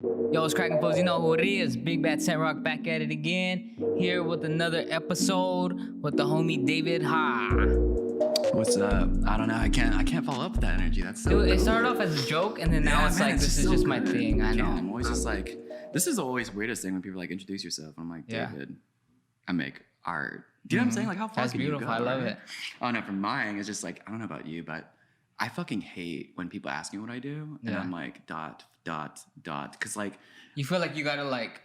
Yo, it's cracking folks. You know who it is. Big Bad Sentrock back at it again. Here with another episode with the homie David Heo. What's up? I don't know. I can't follow up with that energy. That's so Dude, it cool. started off as a joke, and then now it's man, like this is so just my good. thing. I know. Yeah, I'm always just like, this is always weirdest thing when people like introduce yourself. I'm like, Yeah. David, I make art. Do you know what I'm saying? Like, how far That's can beautiful. you go? I love right? it. Oh no, for mine, it's just like, I don't know about you, but I fucking hate when people ask me what I do, and Yeah. I'm like, dot, because like, You feel like you gotta like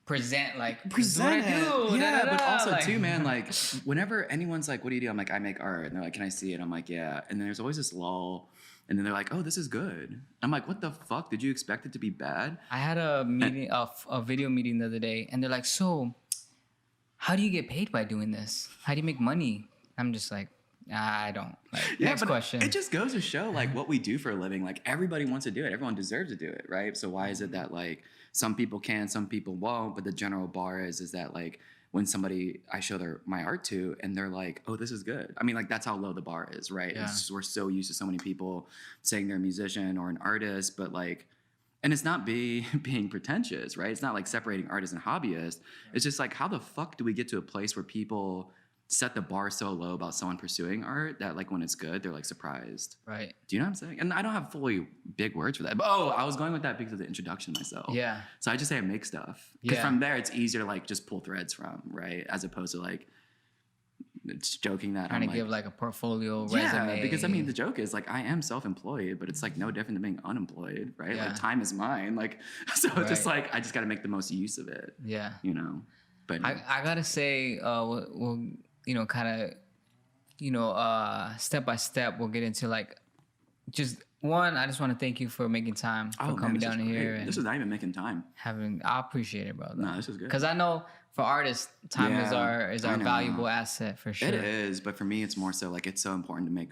present present this is what I do. yeah, da, da, but da, also like- too, man, like whenever anyone's like, what do you do? I'm like, I make art, and they're like, can I see it? I'm like, yeah, and then there's always this lull, and then they're like, oh, this is good. I'm like, what the fuck? Did you expect it to be bad? I had a meeting, a video meeting the other day, and they're like, "So, how do you get paid by doing this? How do you make money?" I'm just like, I don't. Like, next but question. It just goes to show like what we do for a living. Like everybody wants to do it. Everyone deserves to do it, right? So why is it that like some people can, some people won't? But the general bar is that like when somebody I show my art to and they're like, oh, this is good. I mean, like that's how low the bar is, right? Yeah. It's just, we're so used to so many people saying they're a musician or an artist, but like, and it's not being pretentious, right? It's not like separating artist and hobbyist. It's just like, how the fuck do we get to a place where people set the bar so low about someone pursuing art that like when it's good, they're like surprised. Right. Do you know what I'm saying? And I don't have fully big words for that. But I was going with that because of the introduction myself. Yeah. So I just say I make stuff. Because Yeah. from there it's easier to like just pull threads from, right? As opposed to like it's joking that Trying I'm to give like a portfolio yeah, resume. because I mean the joke is like I am self-employed, but it's like no different than being unemployed, right? Yeah. Like time is mine. Like so it's just Right. like I just gotta make the most use of it. Yeah. You know. But I gotta say, we'll you know, kind of, you know, step by step, we'll get into like, just one. I just want to thank you for making time for coming this down is here great. and This is not even making time. having. I appreciate it, bro. No, this is good. Because I know for artists, time is Yeah, our I know. valuable asset for sure. It is, but for me, it's more so like it's so important to make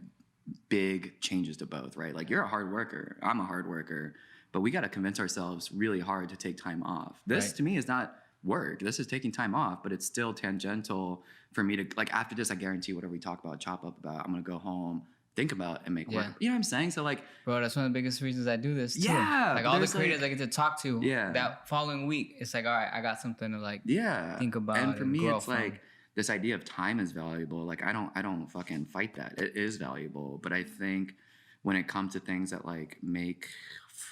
big changes to both, right? Like you're a hard worker, I'm a hard worker, but we got to convince ourselves really hard to take time off. This Right. to me is not work. This is taking time off, but it's still tangential for me to like after this, I guarantee whatever we talk about, chop up about, I'm gonna go home, think about and make work. Yeah. You know what I'm saying? So like, Bro, that's one of the biggest reasons I do this too. Yeah, Like all the there's, creators like- I get to talk to. Yeah. That following week, it's like, all right, I got something to like. yeah. Think about and for and me, grow it's from. like this idea of time is valuable. Like I don't fucking fight that. It is valuable, but I think when it comes to things that like make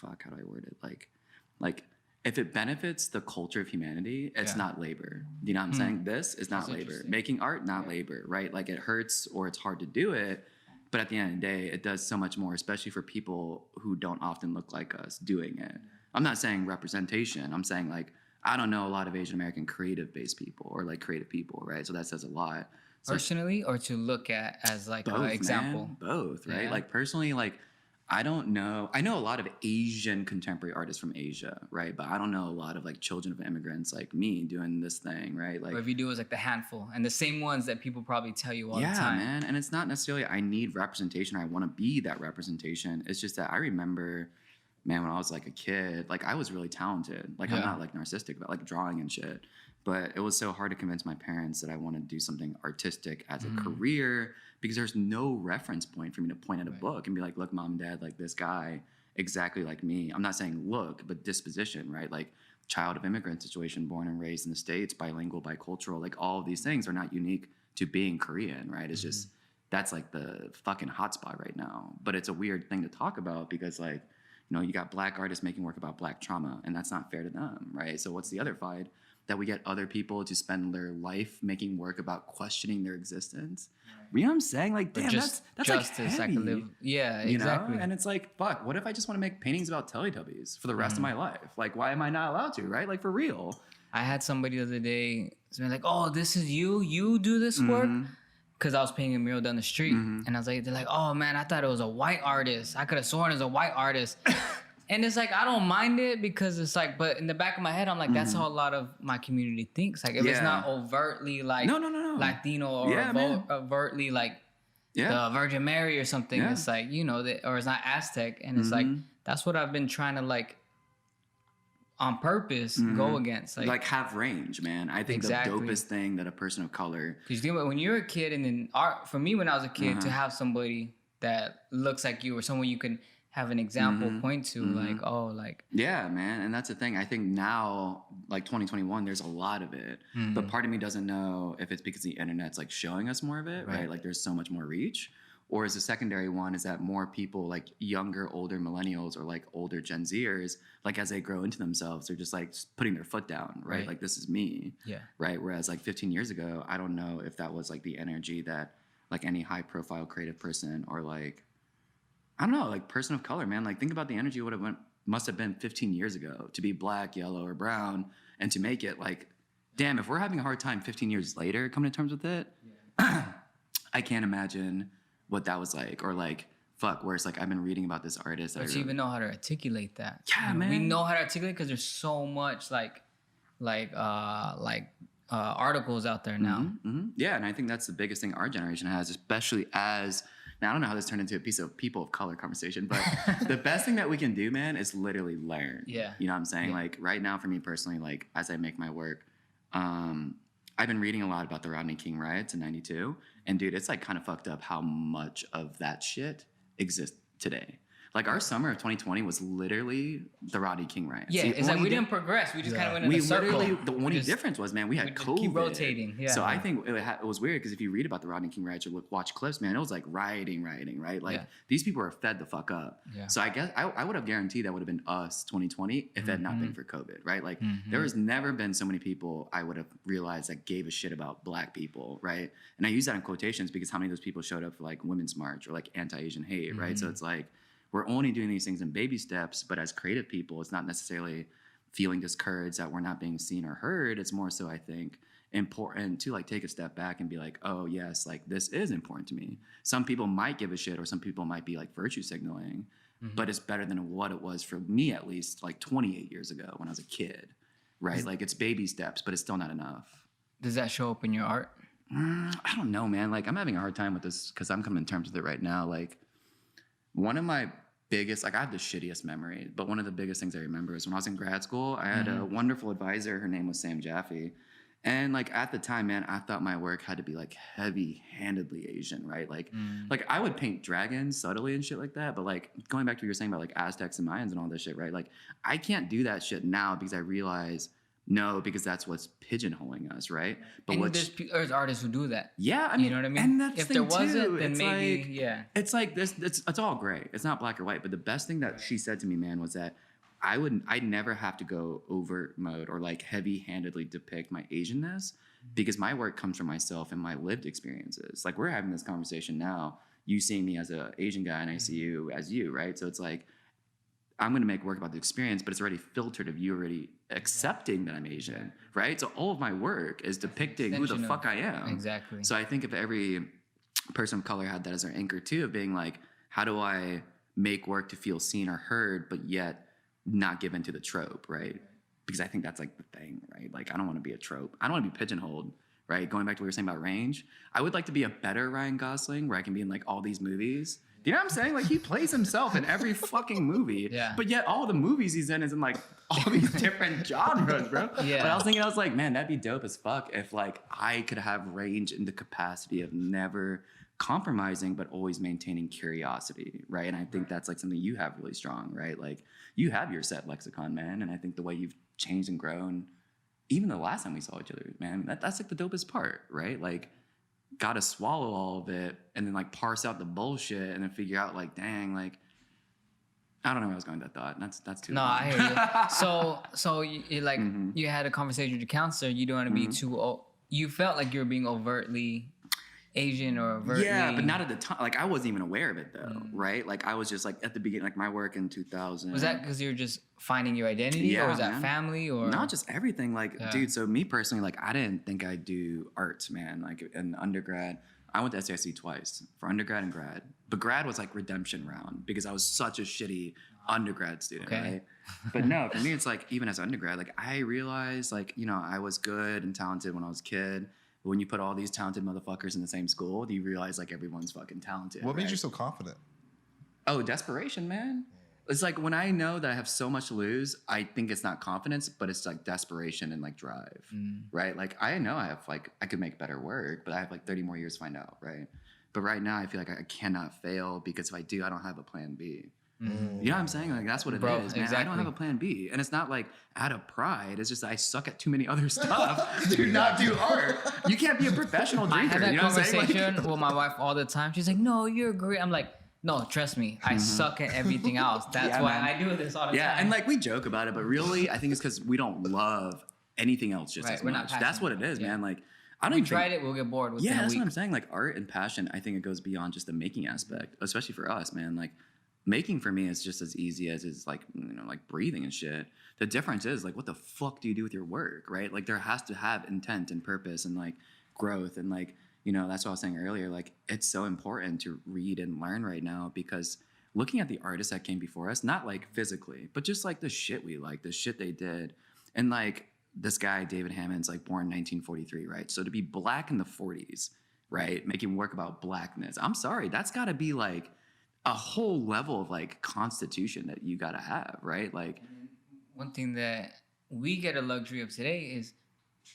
how do I word it? Like if it benefits the culture of humanity, it's Yeah. not labor. You know what I'm saying? This is not That's labor. interesting. Making art, not labor, right? Like it hurts or it's hard to do it, but at the end of the day, it does so much more, especially for people who don't often look like us doing it. I'm not saying representation. I'm saying like I don't know a lot of Asian American creative-based people or like creative people, right? So that says a lot. So Personally, or to look at as like both, an example. man. Both, right? Yeah. Like personally, like I don't know. I know a lot of Asian contemporary artists from Asia, right? But I don't know a lot of like children of immigrants like me doing this thing, right? Like Or if you do, it's like the handful and the same ones that people probably tell you all yeah, the time. man. And it's not necessarily I need representation or I want to be that representation. It's just that I remember, man, when I was like a kid, like I was really talented. Like I'm Yeah. not like narcissistic about like drawing and shit. But it was so hard to convince my parents that I wanted to do something artistic as a career because there's no reference point for me to point at a book and be like, look, mom and dad, like this guy, exactly like me. I'm not saying look, but disposition, right? Like child of immigrant situation, born and raised in the States, bilingual, bicultural, like all of these things are not unique to being Korean, right? It's just, that's like the fucking hotspot right now. But it's a weird thing to talk about because like, you know, you got black artists making work about black trauma and that's not fair to them, right? So what's the other side? That we get other people to spend their life making work about questioning their existence. You know what I'm saying? Like, damn, that's justice. like I heavy, can live. Yeah, you exactly. know? And it's like, fuck, what if I just want to make paintings about Teletubbies for the rest of my life? Like, why am I not allowed to, right? Like, for real. I had somebody the other day like, "Oh, this is you. You do this work." Because I was painting a mural down the street, and I was like, "They're like, oh man, I thought it was a white artist. I could have sworn it was a white artist." And it's like I don't mind it because it's like, but in the back of my head, I'm like, that's how a lot of my community thinks. Like, if it's Yeah. not overtly like No. Latino or Yeah, man. overtly like Yeah. the Virgin Mary or something, Yeah. it's like, you know, or it's not Aztec, and it's like that's what I've been trying to like on purpose go against, like have range, man. I think Exactly. the dopest thing that a person of color. because when you're a kid, and then art for me when I was a kid to have somebody that looks like you or someone you can have an example point to, like, oh, like. Yeah, man. And that's the thing. I think now, like 2021, there's a lot of it. But part of me doesn't know if it's because the internet's like showing us more of it, right? Like there's so much more reach. Or is the secondary one is that more people, like younger, older millennials or like older Gen Zers, like as they grow into themselves, they're just like putting their foot down, right? Like this is me, right? Whereas like 15 years ago, I don't know if that was like the energy that like any high profile creative person or like, I don't know, like person of color, man. Like think about the energy must have been 15 years ago to be black, yellow, or brown, and to make it like, damn, if we're having a hard time 15 years later coming to terms with it, I can't imagine what that was like. Or like, fuck, where it's like I've been reading about this artist. But you even know how to articulate that. Yeah, man. We know how to articulate because there's so much articles out there now. Yeah, and I think that's the biggest thing our generation has, especially as. Now, I don't know how this turned into a piece of people of color conversation, but the best thing that we can do, man, is literally learn. Yeah. You know what I'm saying? Yeah. Like right now for me personally, like as I make my work, I've been reading a lot about the Rodney King riots in 92. And dude, it's like kind of fucked up how much of that shit exists today. Like our summer of 2020 was literally the Rodney King riots. Yeah, it's like we didn't progress. We just kind of went in a circle. The only difference was, man, we had COVID. Keep rotating. Yeah. So I think it was weird because if you read about the Rodney King riots or watch clips, man, it was like rioting, right? Like these people are fed the fuck up. Yeah. So I guess I would have guaranteed that would have been us 2020 if it had not been for COVID, right? Like there has never been so many people I would have realized that gave a shit about black people, right? And I use that in quotations because how many of those people showed up for like Women's March or like anti-Asian hate, right? So it's like, we're only doing these things in baby steps, but as creative people, it's not necessarily feeling discouraged that we're not being seen or heard. It's more so, I think, important to like take a step back and be like, oh yes, like this is important to me. Some people might give a shit or some people might be like virtue signaling, but it's better than what it was for me, at least like 28 years ago when I was a kid, right? Like it's baby steps, but it's still not enough. Does that show up in your art? I don't know, man. Like I'm having a hard time with this because I'm coming to terms with it right now. Like one of my biggest, like I have the shittiest memory, but one of the biggest things I remember is when I was in grad school, I had a wonderful advisor. Her name was Sam Jaffe. And like at the time, man, I thought my work had to be like heavy-handedly Asian, right? Like I would paint dragons subtly and shit like that. But like going back to what you were saying about like Aztecs and Mayans and all this shit, right? Like I can't do that shit now because I realize because that's what's pigeonholing us, right? But and there's artists who do that. Yeah, I mean, you know what I mean? And that's if there wasn't, then it's maybe, like, it's like this. It's all gray. It's not black or white. But the best thing that she said to me, man, was that I'd never have to go overt mode or like heavy-handedly depict my Asianness because my work comes from myself and my lived experiences. Like we're having this conversation now, you seeing me as an Asian guy and I see you as you, right? So it's like, I'm going to make work about the experience, but it's already filtered of you already accepting that I'm Asian, right? So all of my work is depicting who the fuck I am. Exactly. So I think if every person of color had that as their anchor too, of being like, how do I make work to feel seen or heard, but yet not give into the trope, right? Because I think that's like the thing, right? Like I don't want to be a trope. I don't want to be pigeonholed, right? Going back to what we were saying about range, I would like to be a better Ryan Gosling where I can be in like all these movies. You know what I'm saying? Like he plays himself in every fucking movie. Yeah. But yet all the movies he's in is in like all these different genres, bro. Yeah. But I was like, man, that'd be dope as fuck if like I could have range in the capacity of never compromising, but always maintaining curiosity, right? And I think that's like something you have really strong, right? Like you have your set lexicon, man. And I think the way you've changed and grown, even the last time we saw each other, man, that's like the dopest part, right? Like, gotta swallow all of it and then like parse out the bullshit and then figure out like, dang, like I don't know where I was going with that thought. That's too. No, long. I hear you. So you like you had a conversation with your counselor. You don't want to be too. You felt like you were being overtly Asian or overtly. Yeah, but not at the time. Like I wasn't even aware of it though, right? Like I was just like at the beginning, like my work in 2000. Was that because you were just finding your identity, or was that family, or not just everything? Like, dude. So me personally, like I didn't think I'd do arts, man. Like in undergrad, I went to SAIC twice for undergrad and grad. But grad was like redemption round because I was such a shitty undergrad student, right? But no, for me, it's like even as undergrad, like I realized like, you know, I was good and talented when I was a kid. But when you put all these talented motherfuckers in the same school, you realize like everyone's fucking talented. What made you so confident? Oh, desperation, man. It's like when I know that I have so much to lose, I think it's not confidence, but it's like desperation and like drive, right? Like I know I have like, I could make better work, but I have like 30 more years to find out, right? But right now I feel like I cannot fail because if I do, I don't have a plan B, You know what I'm saying? Like, that's what it is, man. Exactly. I don't have a plan B. And it's not like out of pride. It's just I suck at too many other stuff to not do art. You can't be a professional drinker. I have that you know conversation with my wife all the time. She's like, no, you're great. I'm like, no, trust me. I suck at everything else. That's why I do this all the time. Yeah, and like we joke about it, but really, I think it's because we don't love anything else just as much. That's what it is, man. Like, I don't even tried it, we'll get bored within a week. That's what I'm saying. Like, art and passion, I think it goes beyond just the making aspect, especially for us, man. Like, making for me is just as easy as is like, like breathing and shit. The difference is like, what the fuck do you do with your work, right? Like, there has to have intent and purpose and like growth. And like, that's what I was saying earlier. Like, it's so important to read and learn right now, because looking at the artists that came before us, not like physically, but just like the shit we like, the shit they did. And like this guy, David Hammond's like born in 1943, right? So to be black in the 40s, right? Making work about blackness. I'm sorry, that's gotta be like a whole level of like constitution that you gotta have, right? Like, one thing that we get a luxury of today is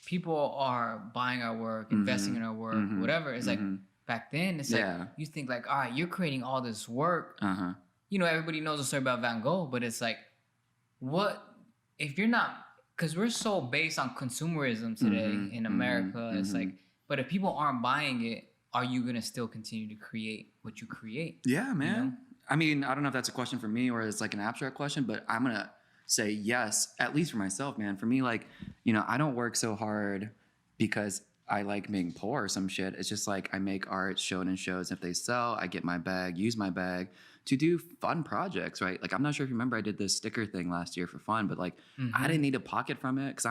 people are buying our work, investing in our work, whatever. It's like back then, it's like you think like, all right, you're creating all this work. Everybody knows a story about Van Gogh, but it's like, what if you're not? Because we're so based on consumerism today in America. It's like, but if people aren't buying it, are you going to still continue to create what you create? Yeah, man. I mean, I don't know if that's a question for me or it's like an abstract question, but I'm going to say yes, at least for myself, man. For me, like, I don't work so hard because I like being poor or some shit. It's just like I make art, show it in shows. If they sell, I get my bag, use my bag to do fun projects, right? Like, I'm not sure if you remember, I did this sticker thing last year for fun, but like, I didn't need to pocket from it because I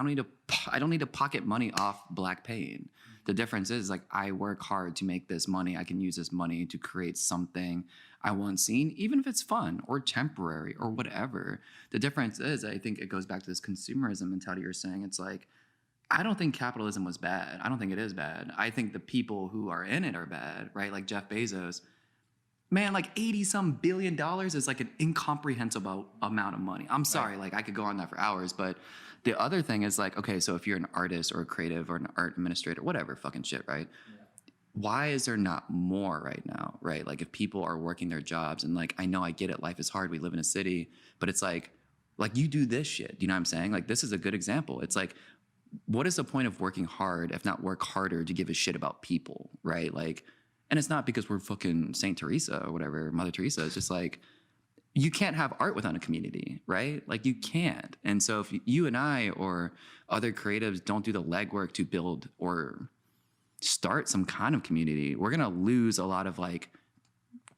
don't need to pocket money off Black pain. The difference is like, I work hard to make this money. I can use this money to create something I want seen, even if it's fun or temporary or whatever. The difference is, I think it goes back to this consumerism mentality you're saying. It's like, I don't think capitalism was bad. I don't think it is bad. I think the people who are in it are bad, right? Like Jeff Bezos, man, like 80-some billion dollars is like an incomprehensible amount of money. I'm sorry, like I could go on that for hours, but the other thing is like, okay, so if you're an artist or a creative or an art administrator, whatever fucking shit, right? Why is there not more right now, right? Like if people are working their jobs and like, I know I get it, life is hard, we live in a city, but it's like you do this shit, you know what I'm saying? Like this is a good example. It's like, what is the point of working hard if not work harder to give a shit about people, right? Like, and it's not because we're fucking Saint Teresa or whatever, Mother Teresa. It's just like, you can't have art without a community, right? Like you can't. And so if you and I or other creatives don't do the legwork to build or start some kind of community, we're going to lose a lot of like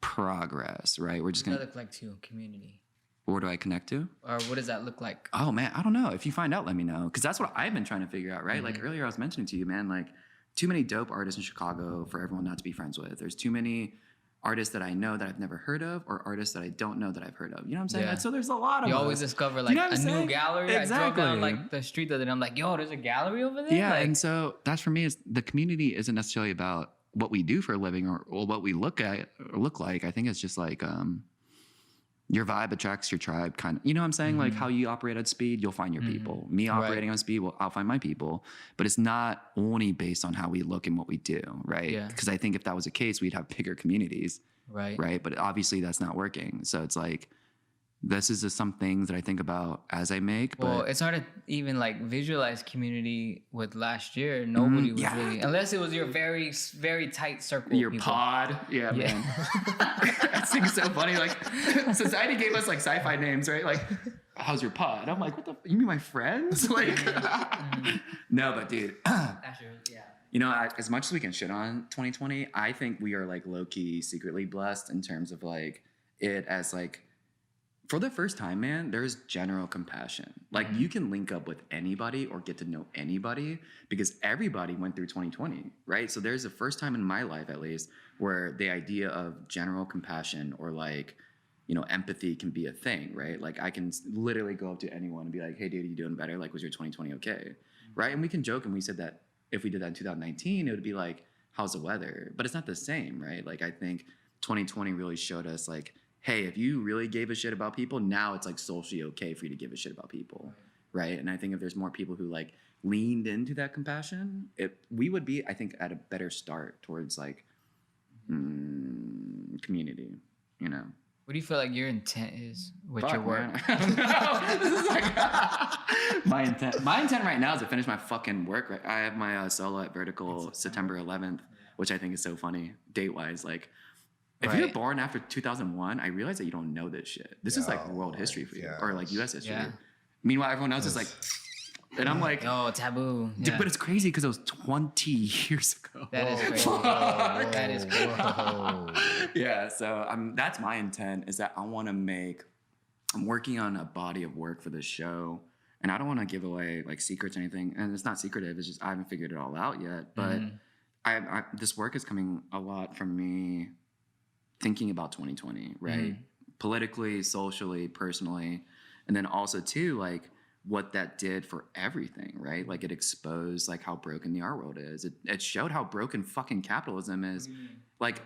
progress, right? We're just going to look like to a community. Where do I connect to? Or what does that look like? Oh man, I don't know. If you find out, let me know. Cause that's what I've been trying to figure out, right? Like earlier I was mentioning to you, man, like too many dope artists in Chicago for everyone not to be friends with. There's too many artists that I know that I've never heard of or artists that I don't know that I've heard of. You know what I'm saying? Yeah. So there's a lot of You always discover like a new gallery. Exactly. I drove down like the street the other day. I'm like, yo, there's a gallery over there? Yeah, like, and so that's for me is the community isn't necessarily about what we do for a living or what we look at or look like. I think it's just like your vibe attracts your tribe kind of, you know what I'm saying? Like how you operate at speed, you'll find your people. Me operating on speed, I'll find my people. But it's not only based on how we look and what we do, right? Yeah. Because I think if that was the case, we'd have bigger communities. Right. But obviously that's not working. So it's like, this is just some things that I think about as I make. Well, it's hard to even like visualize community with last year. Nobody was really, unless it was your very, very tight circle. Your pod. Yeah, man. That thing's so funny. Like society gave us like sci-fi names, right? Like, how's your pod? I'm like, what the, you mean my friends? Like, no, but dude. You know, as much as we can shit on 2020, I think we are like low-key secretly blessed in terms of like it as like, for the first time, man, there's general compassion. Like you can link up with anybody or get to know anybody because everybody went through 2020, right? So there's the first time in my life, at least, where the idea of general compassion or like, you know, empathy can be a thing, right? Like I can literally go up to anyone and be like, hey, dude, you doing better? Like, was your 2020 okay? Right? And we can joke and we said that if we did that in 2019, it would be like, how's the weather? But it's not the same, right? Like I think 2020 really showed us like, hey, if you really gave a shit about people, now it's like socially okay for you to give a shit about people, right? And I think if there's more people who like leaned into that compassion, we would be, I think, at a better start towards like community, you know? What do you feel like your intent is with Fuck, your work? man. This is like my intent. My intent right now is to finish my fucking work. Right? I have my solo at Vertical September 11th, which I think is so funny date wise. Like, if you're born after 2001, I realize that you don't know this shit. This is like world history for you, or like U.S. history. Yeah. Meanwhile, everyone else is like, and I'm like, oh, taboo. Dude, but it's crazy because it was 20 years ago. That is crazy. That is crazy. Yeah, so that's my intent, is that I want to I'm working on a body of work for this show, and I don't want to give away like secrets or anything, and it's not secretive, it's just I haven't figured it all out yet, but I this work is coming a lot from me thinking about 2020, right? Politically, socially, personally, and then also too, like, what that did for everything, right? Like, it exposed like how broken the art world is. It showed how broken fucking capitalism is. Like,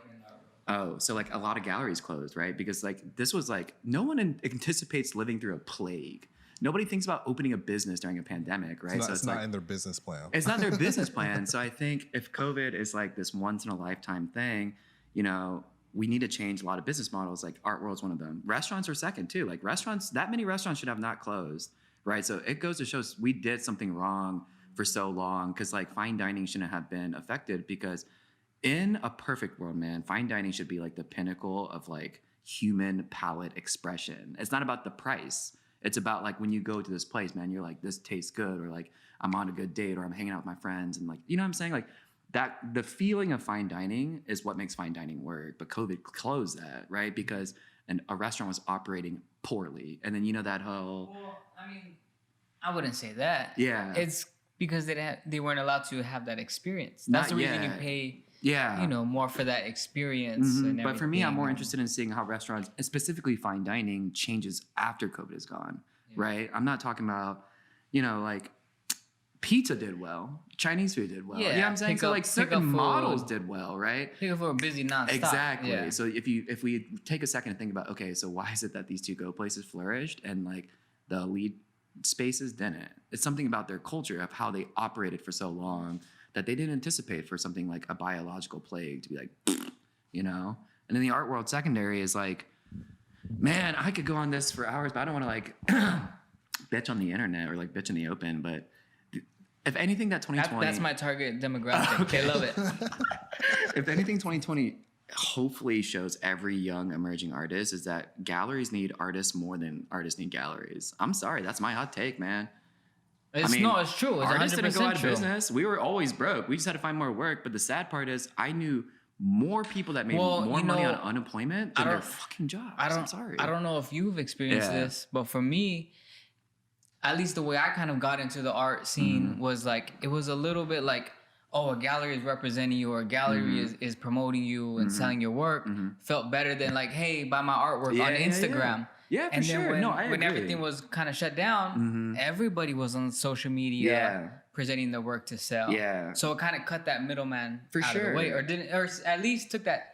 so like a lot of galleries closed, right? Because like this was like, no one anticipates living through a plague. Nobody thinks about opening a business during a pandemic, right? So it's not in their business plan. It's not their business plan. So I think if COVID is like this once in a lifetime thing, you know, we need to change a lot of business models. Like art world's one of them. Restaurants are second too. Like restaurants, that many restaurants should have not closed. Right. So it goes to show we did something wrong for so long, because like fine dining shouldn't have been affected, because in a perfect world, man, fine dining should be like the pinnacle of like human palate expression. It's not about the price. It's about like when you go to this place, man, you're like, this tastes good, or like I'm on a good date, or I'm hanging out with my friends, and like, you know what I'm saying? Like that, the feeling of fine dining is what makes fine dining work. But COVID closed that, right? Because a restaurant was operating poorly. And then, you know, that whole... Well, I mean, I wouldn't say that. Yeah. It's because they weren't allowed to have that experience. That's the reason you pay, you know, more for that experience. And but for me, I'm more interested in seeing how restaurants, and specifically fine dining, changes after COVID is gone, right? I'm not talking about, you know, like pizza did well, Chinese food did well. Yeah, you know what I'm saying? So like certain models did well, right? People were busy nonstop. Exactly. Yeah. So if we take a second to think about, okay, so why is it that these to-go places flourished and like the elite spaces didn't? It's something about their culture, of how they operated for so long, that they didn't anticipate for something like a biological plague to be like, you know? And then the art world secondary is like, man, I could go on this for hours, but I don't want to like bitch on the internet or like bitch in the open. But if anything, that 2020... That's my target demographic. Okay. They love it. If anything, 2020 hopefully shows every young emerging artist is that galleries need artists more than artists need galleries. I'm sorry, that's my hot take, man. It's true. It's artists 100% didn't go out of true. business. We were always broke. We just had to find more work. But the sad part is, I knew more people that made more money on unemployment than their fucking jobs. I'm sorry. I don't know if you've experienced this, but for me, at least the way I kind of got into the art scene was like, it was a little bit like, oh, a gallery is representing you, or a gallery is promoting you and selling your work, felt better than like, hey, buy my artwork on Instagram. Yeah, for and sure. then I when agree. everything was kind of shut down, everybody was on social media presenting their work to sell. Yeah. So it kind of cut that middleman For out sure. of the way, or at least took that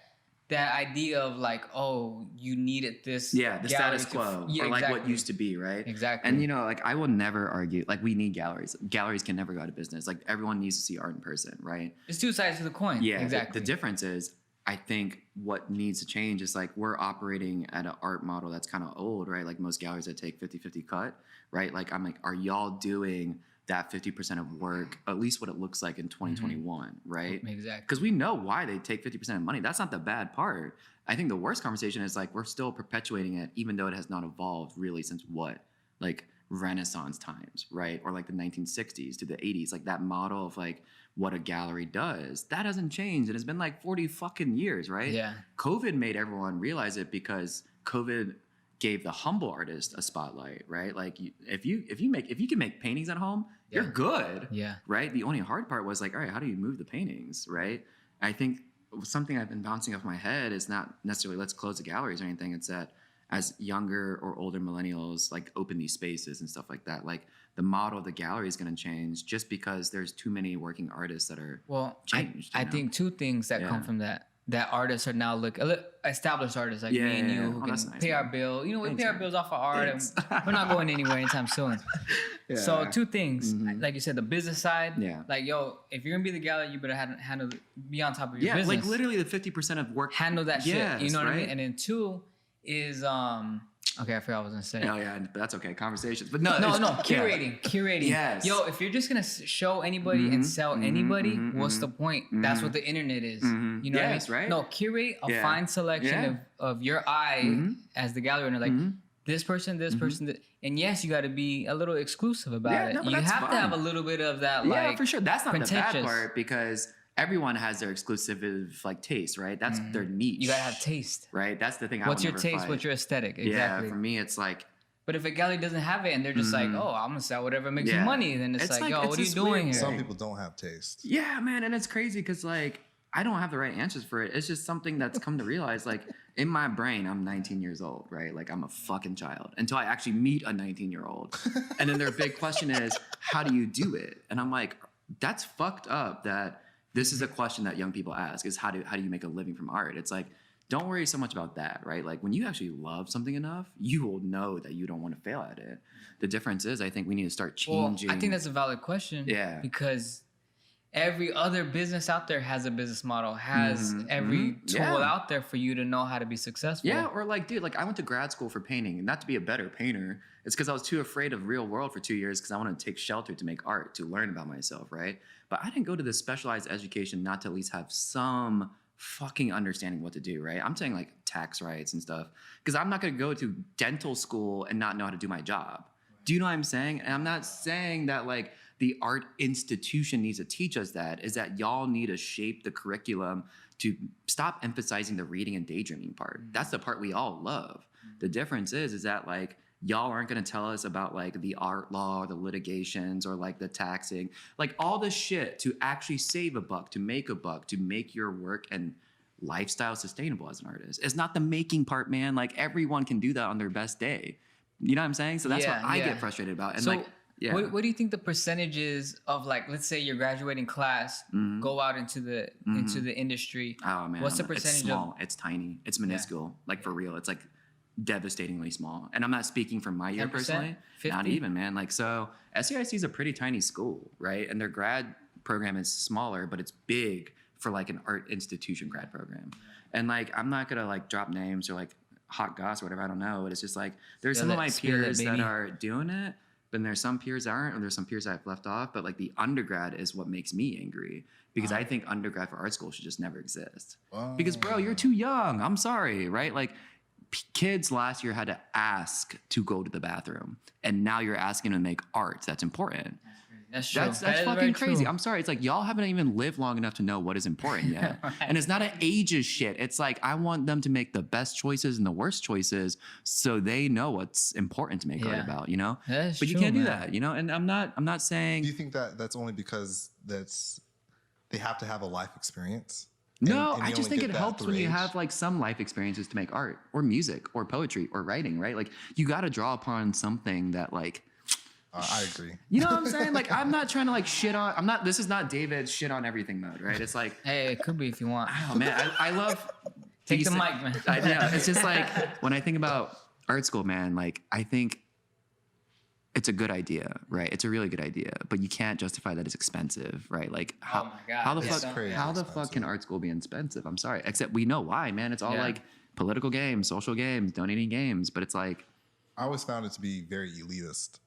idea of like, oh, you needed this. The status quo, or like what used to be, right? Exactly. And you know, like I will never argue, like we need galleries. Galleries can never go out of business. Like everyone needs to see art in person, right? It's two sides to the coin. Yeah, exactly. The difference is, I think what needs to change is like we're operating at an art model that's kind of old, right? Like most galleries that take 50-50 cut, right? Like I'm like, are y'all doing that 50% of work, at least what it looks like in 2021, right? Exactly. Because we know why they take 50% of money. That's not the bad part. I think the worst conversation is like we're still perpetuating it, even though it has not evolved really since what? Like Renaissance times, right? Or like the 1960s to the 80s, like that model of like what a gallery does. That hasn't changed. And it's been like 40 fucking years, right? Yeah. COVID made everyone realize it, because COVID gave the humble artist a spotlight, right? Like if you can make paintings at home, you're good. Yeah. Right? The only hard part was like, all right, how do you move the paintings, right? I think something I've been bouncing off my head is not necessarily let's close the galleries or anything. It's that as younger or older millennials like open these spaces and stuff like that, like the model of the gallery is going to change just because there's too many working artists that are changed. I think two things that come from that artists are now established artists like me and you who can pay our bill. You know, we pay our bills off of art, and we're not going anywhere anytime soon. So two things, like you said, the business side. Like, yo, if you're gonna be the gallery, you better be on top of your business. Like literally the 50% of work. Handle that shit. You know what I mean? And then two, is okay, I forgot what I was gonna say. Oh yeah, but that's okay. Conversations, but no, curating. Yes. Yo, if you're just gonna show anybody and sell anybody, what's the point? That's what the internet is. You know Yes, what I mean? right? No, curate a fine selection of your eye as the gallery owner. Like this person, and yes, you got to be a little exclusive about it. No, but you that's have to fine. have a little bit of that. Yeah, like, for sure. That's not the bad pretentious. part because everyone has their exclusive like taste, right? That's their niche. You gotta have taste. Right. That's the thing. What's I your taste? Fight. What's your aesthetic? Yeah, Exactly. for me, it's like. But if a gallery doesn't have it and they're just like, oh, I'm gonna sell whatever makes you money, then it's like, yo, what are you doing here? Some people don't have taste. Yeah, man, and it's crazy because like I don't have the right answers for it. It's just something that's come to realize. Like in my brain, I'm 19 years old, right? Like I'm a fucking child until I actually meet a 19-year-old, and then their big question is, how do you do it? And I'm like, that's fucked up. That this is a question that young people ask: is how do you make a living from art? It's like, don't worry so much about that, right? Like when you actually love something enough, you will know that you don't want to fail at it. The difference is, I think we need to start changing. Well, I think that's a valid question. Yeah. Because every other business out there has a business model, has every tool out there for you to know how to be successful. Yeah, or like, dude, like I went to grad school for painting, and not to be a better painter. It's because I was too afraid of real world for 2 years because I wanted to take shelter to make art, to learn about myself, right? But I didn't go to this specialized education not to at least have some fucking understanding what to do, right? I'm saying like tax rights and stuff because I'm not going to go to dental school and not know how to do my job. Do you know what I'm saying? And I'm not saying that like the art institution needs to teach us that. Is that y'all need to shape the curriculum to stop emphasizing the reading and daydreaming part. That's the part we all love. The difference is that like y'all aren't going to tell us about like the art law or the litigations or like the taxing, like all this shit to actually save a buck, to make your work and lifestyle sustainable as an artist. It's not the making part, man. Like everyone can do that on their best day. You know what I'm saying? So that's what I get frustrated about. And so like, yeah. What do you think the percentages of like, let's say your graduating class go out into the industry? Oh man, what's the percentage? It's small. It's tiny. It's minuscule. Like for real. It's like devastatingly small. And I'm not speaking from my year 10%? personally. 50? Not even, man. Like so SAIC is a pretty tiny school, right? And their grad program is smaller, but it's big for like an art institution grad program. And like I'm not gonna like drop names or like hot goss or whatever, I don't know. But it's just like there's some of my peers that are doing it, but there's some peers that aren't, or there's some peers that I've left off. But like the undergrad is what makes me angry because I think undergrad for art school should just never exist. Because bro, you're too young. I'm sorry, right? Like kids last year had to ask to go to the bathroom, and now you're asking them to make art. That's important. That's true. That's fucking crazy. I'm sorry. It's like y'all haven't even lived long enough to know what is important yet. Right. And it's not an ages shit. It's like I want them to make the best choices and the worst choices so they know what's important to make art about, you know? That's but you true, can't do man. that, you know? And I'm not saying. Do you think that that's only because they have to have a life experience? No, and I just think it helps when you age? have like some life experiences to make art or music or poetry or writing, right? Like you got to draw upon something that like. I agree. You know what I'm saying? Like, I'm not trying to like shit on. This is not David's shit on everything mode, right? It's like, Hey, it could be if you want. oh man, I love. Take the mic, man. I know. It's just like when I think about art school, man. Like, I think it's a good idea, right? It's a really good idea, but you can't justify that it's expensive, right? Like, how, Oh my God, how the that's fuck, crazy how the expensive. fuck can art school be expensive? I'm sorry, except we know why, man. It's all Yeah. like political games, social games, donating games, but it's like. I always found it to be very elitist.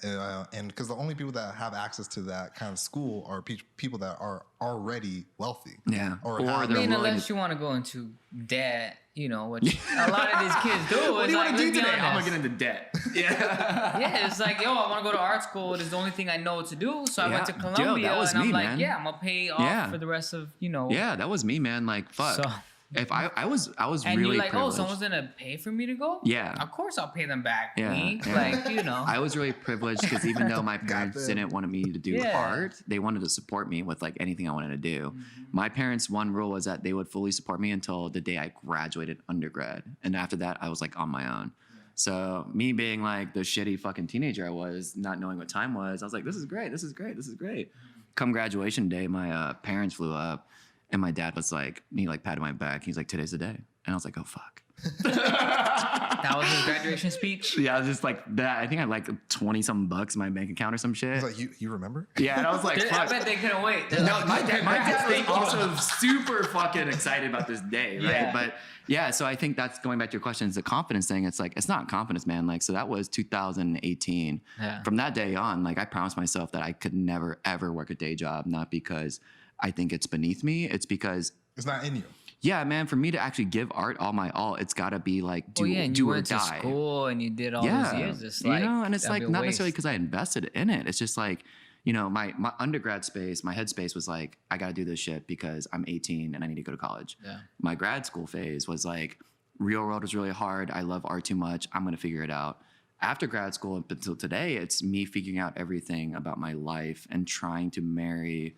And because the only people that have access to that kind of school are people that are already wealthy. Yeah. Or Or have, they're I mean, willing unless to- you want to go into debt, you know, which a lot of these kids do. What do you want to do today? I'm Honest. gonna get into debt. Yeah. Yeah, it's like, yo, I want to go to art school. It is the only thing I know to do. So I went to Yeah. Yo, Columbia, that was and I'm me, like, man. yeah, I'm gonna pay off Yeah. for the rest of, you know. Yeah, that was me, man. Like, fuck. So- If I was And really you're like, privileged. oh, someone's gonna pay for me to go? Yeah. Of course I'll pay them back. Yeah, Wink. yeah. Like, you know. I was really privileged because even though my parents them. didn't want me to do Yeah. art, they wanted to support me with like anything I wanted to do. My parents' one rule was that they would fully support me until the day I graduated undergrad, and after that, I was like on my own. So me being like the shitty fucking teenager I was, not knowing what time was, I was like, this is great, this is great, this is great. Come graduation day, my parents flew up. And my dad was like, he like patted my back. He's like, today's the day. And I was like, oh, fuck. That was his graduation speech? Yeah, I was just like that. I think I had like 20 something bucks in my bank account or some shit. He's like, you remember? Yeah, and I was like, I fuck. bet they couldn't wait. No, my dad was also super fucking excited about this day, right? Yeah. But yeah, so I think that's going back to your question. It's a confidence thing. It's like, it's not confidence, man. Like, so that was 2018. Yeah. From that day on, like I promised myself that I could never, ever work a day job. Not because I think it's beneath me. It's because It's not in you. yeah, man, for me to actually give art all my all, it's got to be like do, and do you or went to die. school and you did all those years. It's like, you know, and it's that'd like be a not waste. necessarily because I invested in it. It's just like, you know, my undergrad space, my headspace was like, I got to do this shit because I'm 18 and I need to go to college. Yeah. My grad school phase was like, real world was really hard. I love art too much. I'm going to figure it out. After grad school up until today, it's me figuring out everything about my life and trying to marry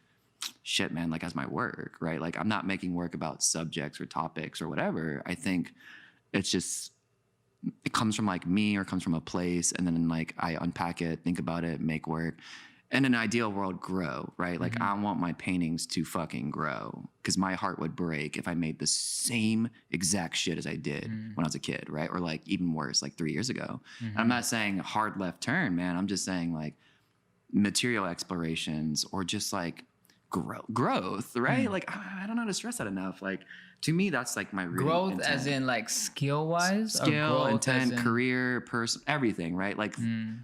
shit, man, like as my work, right? Like I'm not making work about subjects or topics or whatever. I think it's just, it comes from like me or comes from a place. And then like I unpack it, think about it, make work. In an ideal world, grow, right? Like I want my paintings to fucking grow because my heart would break if I made the same exact shit as I did when I was a kid, right? Or like even worse, like 3 years ago. I'm not saying hard left turn, man. I'm just saying like material explorations or just like growth, right? Like I don't know how to stress that enough. Like to me, that's like my real growth intent. as in like skill wise, skill, intent, career, person, everything, right? Like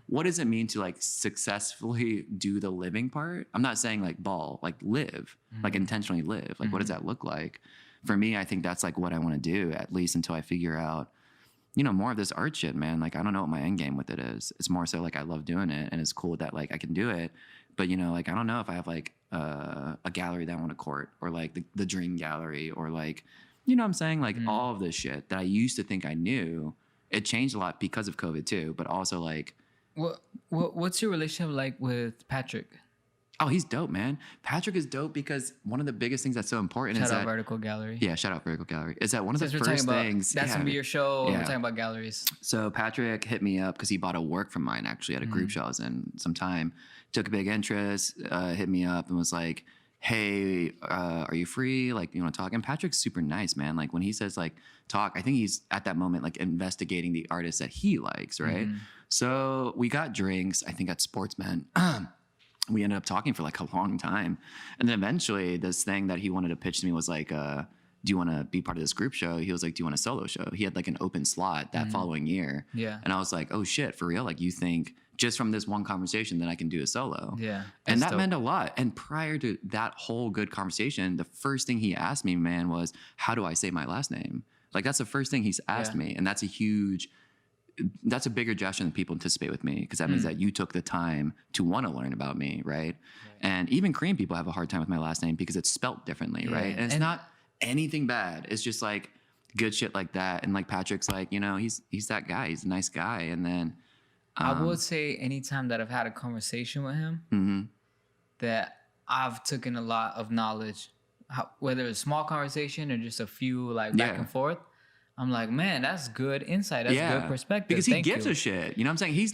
what does it mean to like successfully do the living part? I'm not saying like ball, like live, like intentionally live. Like what does that look like? For me, I think that's like what I want to do, at least until I figure out, you know, more of this art shit, man. Like I don't know what my end game with it is. It's more so like I love doing it and it's cool that like I can do it. But you know, like I don't know if I have like a gallery that I want to court or like the dream gallery or like, you know what I'm saying? Like all of this shit that I used to think I knew, it changed a lot because of COVID too. But also like, what's your relationship like with Patrick? Oh, he's dope, man. Patrick is dope because one of the biggest things that's so important is Shout out that Vertical Gallery. Yeah, shout out Vertical Gallery. Is that one of Since the we're first talking about, things that's gonna be your show. Yeah. We're talking about galleries. So Patrick hit me up because he bought a work from mine actually at a group show I was in some time. Took a big interest, hit me up and was like, hey, are you free? Like, you want to talk? And Patrick's super nice, man. Like when he says like talk, I think he's at that moment like investigating the artists that he likes, right? So we got drinks, I think at Sportsman. We ended up talking for like a long time. And then eventually this thing that he wanted to pitch to me was like, do you want to be part of this group show? He was like, do you want a solo show? He had like an open slot that following year. Yeah. And I was like, oh shit, for real? Like you think just from this one conversation that I can do a solo? Yeah. And that dope. meant a lot. And prior to that whole good conversation, the first thing he asked me, man, was how do I say my last name? Like that's the first thing he's asked me. And that's a bigger gesture than people anticipate with me because that means that you took the time to want to learn about me, right? And even Korean people have a hard time with my last name because it's spelt differently, right? And it's not anything bad. It's just like good shit like that. And like Patrick's like, you know, he's that guy. He's a nice guy. And then I would say anytime that I've had a conversation with him, that I've taken a lot of knowledge, whether it's a small conversation or just a few like back and forth. I'm like, man, that's good insight. That's good perspective. Because he gives a shit. You know what I'm saying? He's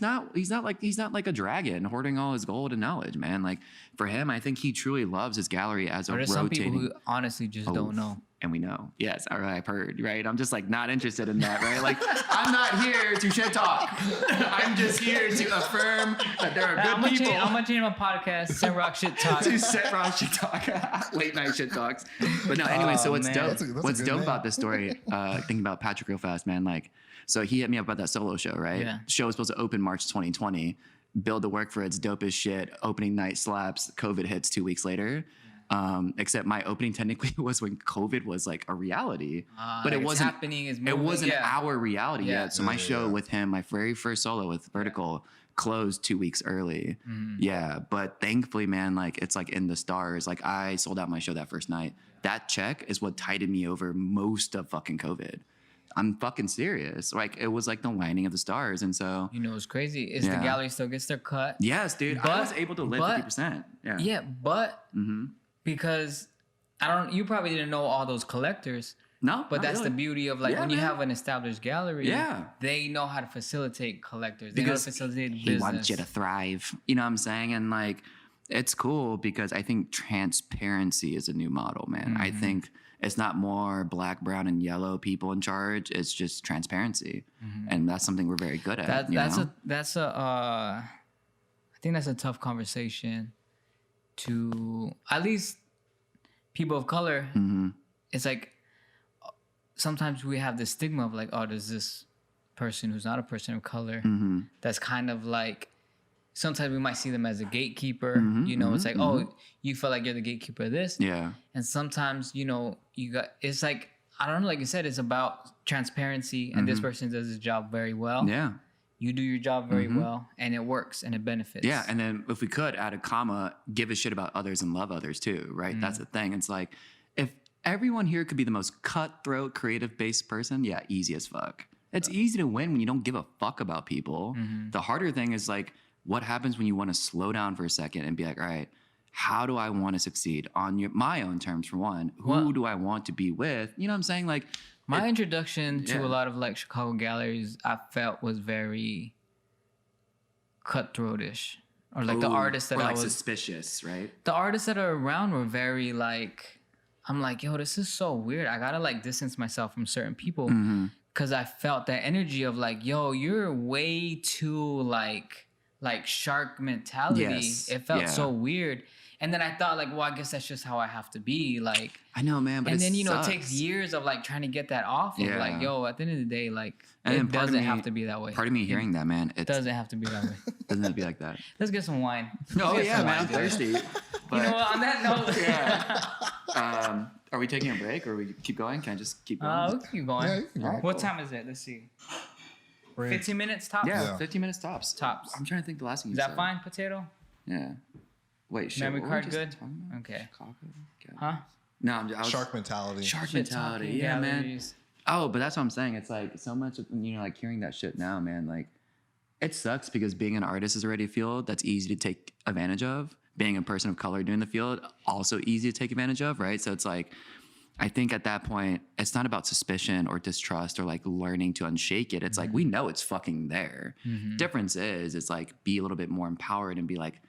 not like a dragon hoarding all his gold and knowledge, man. Like for him, I think he truly loves his gallery as a there's rotating. some people who honestly just don't know. And we know. Yes, all right, I've heard, right? I'm just like not interested in that, right? Like I'm not here to shit talk. I'm just here to affirm that there are good people. I'm gonna change my podcast, Sentrock Shit Talk. To Sentrock Shit Talk. Late night shit talks. But no, anyway, so what's dope? What's dope about this story, thinking about Patrick real fast, man, like, so he hit me up about that solo show, right? Yeah. Show was supposed to open March 2020. Build the work for it's dope as shit. Opening night slaps. COVID hits 2 weeks later. Except my opening technically was when COVID was like a reality, but it wasn't happening. It wasn't our reality yet. So my show with him, my very first solo with Vertical, closed 2 weeks early. Yeah, but thankfully, man, like it's like in the stars. Like I sold out my show that first night. That check is what tided me over most of fucking COVID. I'm fucking serious. Like it was like the lining of the stars, and so you know, it's crazy. Is the gallery still gets their cut? Yes, dude. I was able to live 50%. Yeah. Yeah, but because you probably didn't know all those collectors. No, but that's really. the beauty of like when you have an established gallery. Yeah, they know how to facilitate collectors. They know how to facilitate business. He wants you to thrive. You know what I'm saying? And like, It's cool because I think transparency is a new model, man. I think it's not more black, brown, and yellow people in charge. It's just transparency, and that's something we're very good at. I think that's a tough conversation to at least people of color. It's like sometimes we have this stigma of like, oh, there's this person who's not a person of color that's kind of like. Sometimes we might see them as a gatekeeper, it's like, oh, you feel like you're the gatekeeper of this. Yeah. And sometimes, it's like, I don't know, like you said, it's about transparency and this person does his job very well. Yeah. You do your job very well and it works and it benefits. Yeah. And then if we could add a comma, give a shit about others and love others too, right? That's the thing. It's like, if everyone here could be the most cutthroat, creative-based person, yeah, easy as fuck. It's easy to win when you don't give a fuck about people. The harder thing is like, what happens when you want to slow down for a second and be like, all right, how do I want to succeed on my own terms, for one? Who do I want to be with? You know what I'm saying? Like my introduction to a lot of like Chicago galleries, I felt was very cutthroatish. Or like the artists that I was suspicious, right? The artists that are around were very like, I'm like, yo, this is so weird. I gotta like distance myself from certain people. Cause I felt that energy of like, yo, you're way too like shark mentality. It felt so weird. And then I thought like, well, I guess that's just how I have to be. Like, I know, man. But and then, it takes years of like trying to get that off of like, yo, at the end of the day, like, and it doesn't have to be that way. Part of me hearing that, man, it doesn't have to be that way. Doesn't have to be like that. Let's get some wine. Oh yeah, man, I'm thirsty. But, you know what, on that note. Are we taking a break or we keep going? Can I just keep going? We can keep going. Yeah, you can go. What time is it? Let's see. 15 minutes tops? Yeah, 15 minutes tops. Tops. I'm trying to think the last thing you said. Is that fine, potato? Yeah. Wait, shit. Memory card good? Okay. Huh? No, shark mentality. Shark mentality. Yeah, man. Oh, but that's what I'm saying. It's like so much of, like hearing that shit now, man. Like, it sucks because being an artist is already a field that's easy to take advantage of. Being a person of color doing the field, also easy to take advantage of, right? So it's like, I think at that point, it's not about suspicion or distrust or like learning to unshake it. It's like, we know it's fucking there. Difference is, it's like be a little bit more empowered and be like,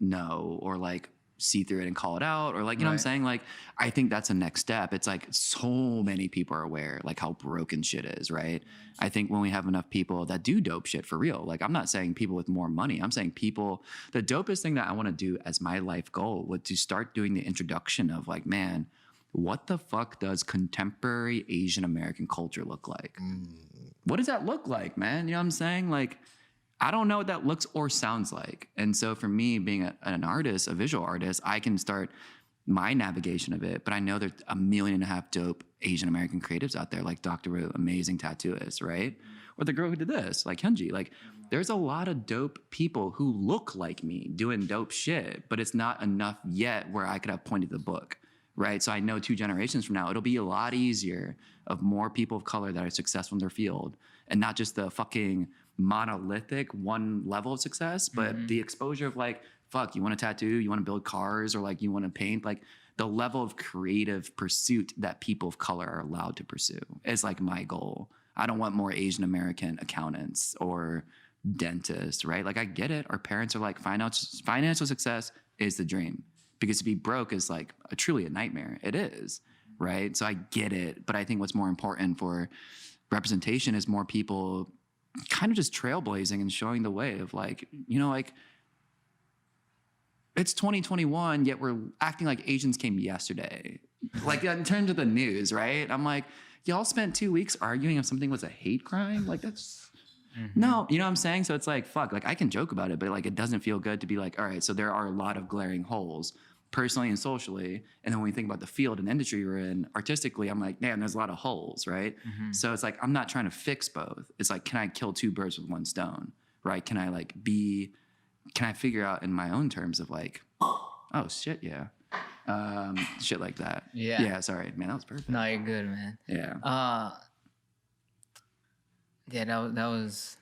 no, or like see through it and call it out, or like, you know what I'm saying? Like, I think that's a next step. It's like so many people are aware like how broken shit is, right? I think when we have enough people that do dope shit for real, like I'm not saying people with more money, I'm saying people, the dopest thing that I want to do as my life goal would to start doing the introduction of like, man, what the fuck does contemporary Asian American culture look like? What does that look like, man? You know what I'm saying? Like, I don't know what that looks or sounds like. And so for me, being an artist, a visual artist, I can start my navigation of it. But I know there's 1.5 million dope Asian American creatives out there, like Dr. Wu, amazing tattooist, right? Or the girl who did this, like Hyunji. Like, there's a lot of dope people who look like me doing dope shit, but it's not enough yet where I could have pointed the book. Right. So I know 2 generations from now, it'll be a lot easier of more people of color that are successful in their field and not just the fucking monolithic one level of success, but the exposure of like, fuck, you want a tattoo, you want to build cars, or like you want to paint, like the level of creative pursuit that people of color are allowed to pursue is like my goal. I don't want more Asian American accountants or dentists, right? Like I get it. Our parents are like, financial success is the dream. Because to be broke is like truly a nightmare. It is, right? So I get it. But I think what's more important for representation is more people kind of just trailblazing and showing the way of like, like it's 2021, yet we're acting like Asians came yesterday. Like in terms of the news, right? I'm like, y'all spent 2 weeks arguing if something was a hate crime? Like that's... No, you know what I'm saying? So it's like, fuck, like I can joke about it, but like it doesn't feel good to be like, all right, so there are a lot of glaring holes personally and socially. And then when we think about the field and industry we're in, artistically, I'm like, man, there's a lot of holes, right? So it's like, I'm not trying to fix both. It's like, can I kill 2 birds with 1 stone, right? Can I figure out in my own terms of like, oh shit, yeah. Shit like that. Yeah. Yeah, sorry, man, that was perfect. No, you're good, man. Yeah. Yeah, that was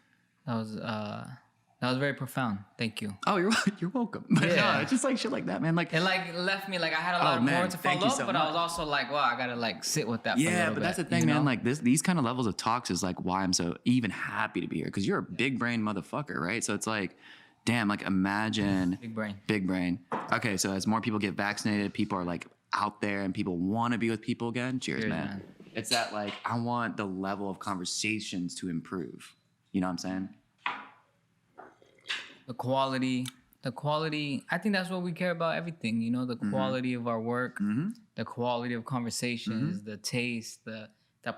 very profound. Thank you. Oh, you're welcome. Yeah, no, it's just like shit like that, man. Like it like left me like I had a lot more to follow up, but I was also like, wow, I gotta like sit with that. Yeah, but that's the thing, man. Like these kind of levels of talks is like why I'm so even happy to be here because you're a big brain motherfucker, right? So it's like damn, like imagine Big brain. Okay, so as more people get vaccinated, people are like out there and people want to be with people again. Cheers, man. It's that like I want the level of conversations to improve. You know what I'm saying? The quality. I think that's what we care about. Everything, you know, the quality of our work, the quality of conversations, the taste, the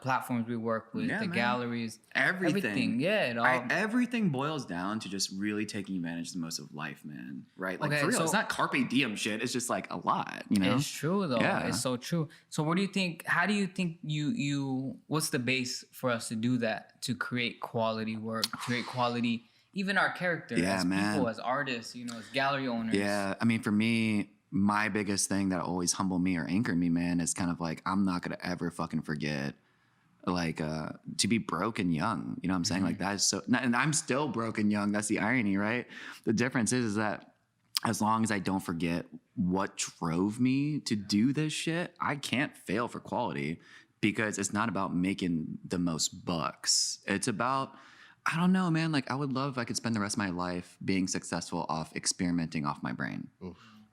platforms we work with, the galleries, everything. Yeah, it all. Everything boils down to just really taking advantage the most of life, man. Right? Like for real, it's not carpe diem shit. It's just like a lot, you know? It's true though. Yeah. It's so true. So what do you think? How do you think you? What's the base for us to do that? To create quality work, create quality. Even our character as people, as artists, you know, as gallery owners. Yeah, I mean, for me, my biggest thing that always humble me or anchor me, man, is kind of like I'm not gonna ever fucking forget, like, to be broke and young. You know what I'm saying? Like that is so, and I'm still broke and young. That's the irony, right? The difference is that as long as I don't forget what drove me to do this shit, I can't fail for quality because it's not about making the most bucks. It's about, I don't know, man. Like I would love if I could spend the rest of my life being successful off experimenting off my brain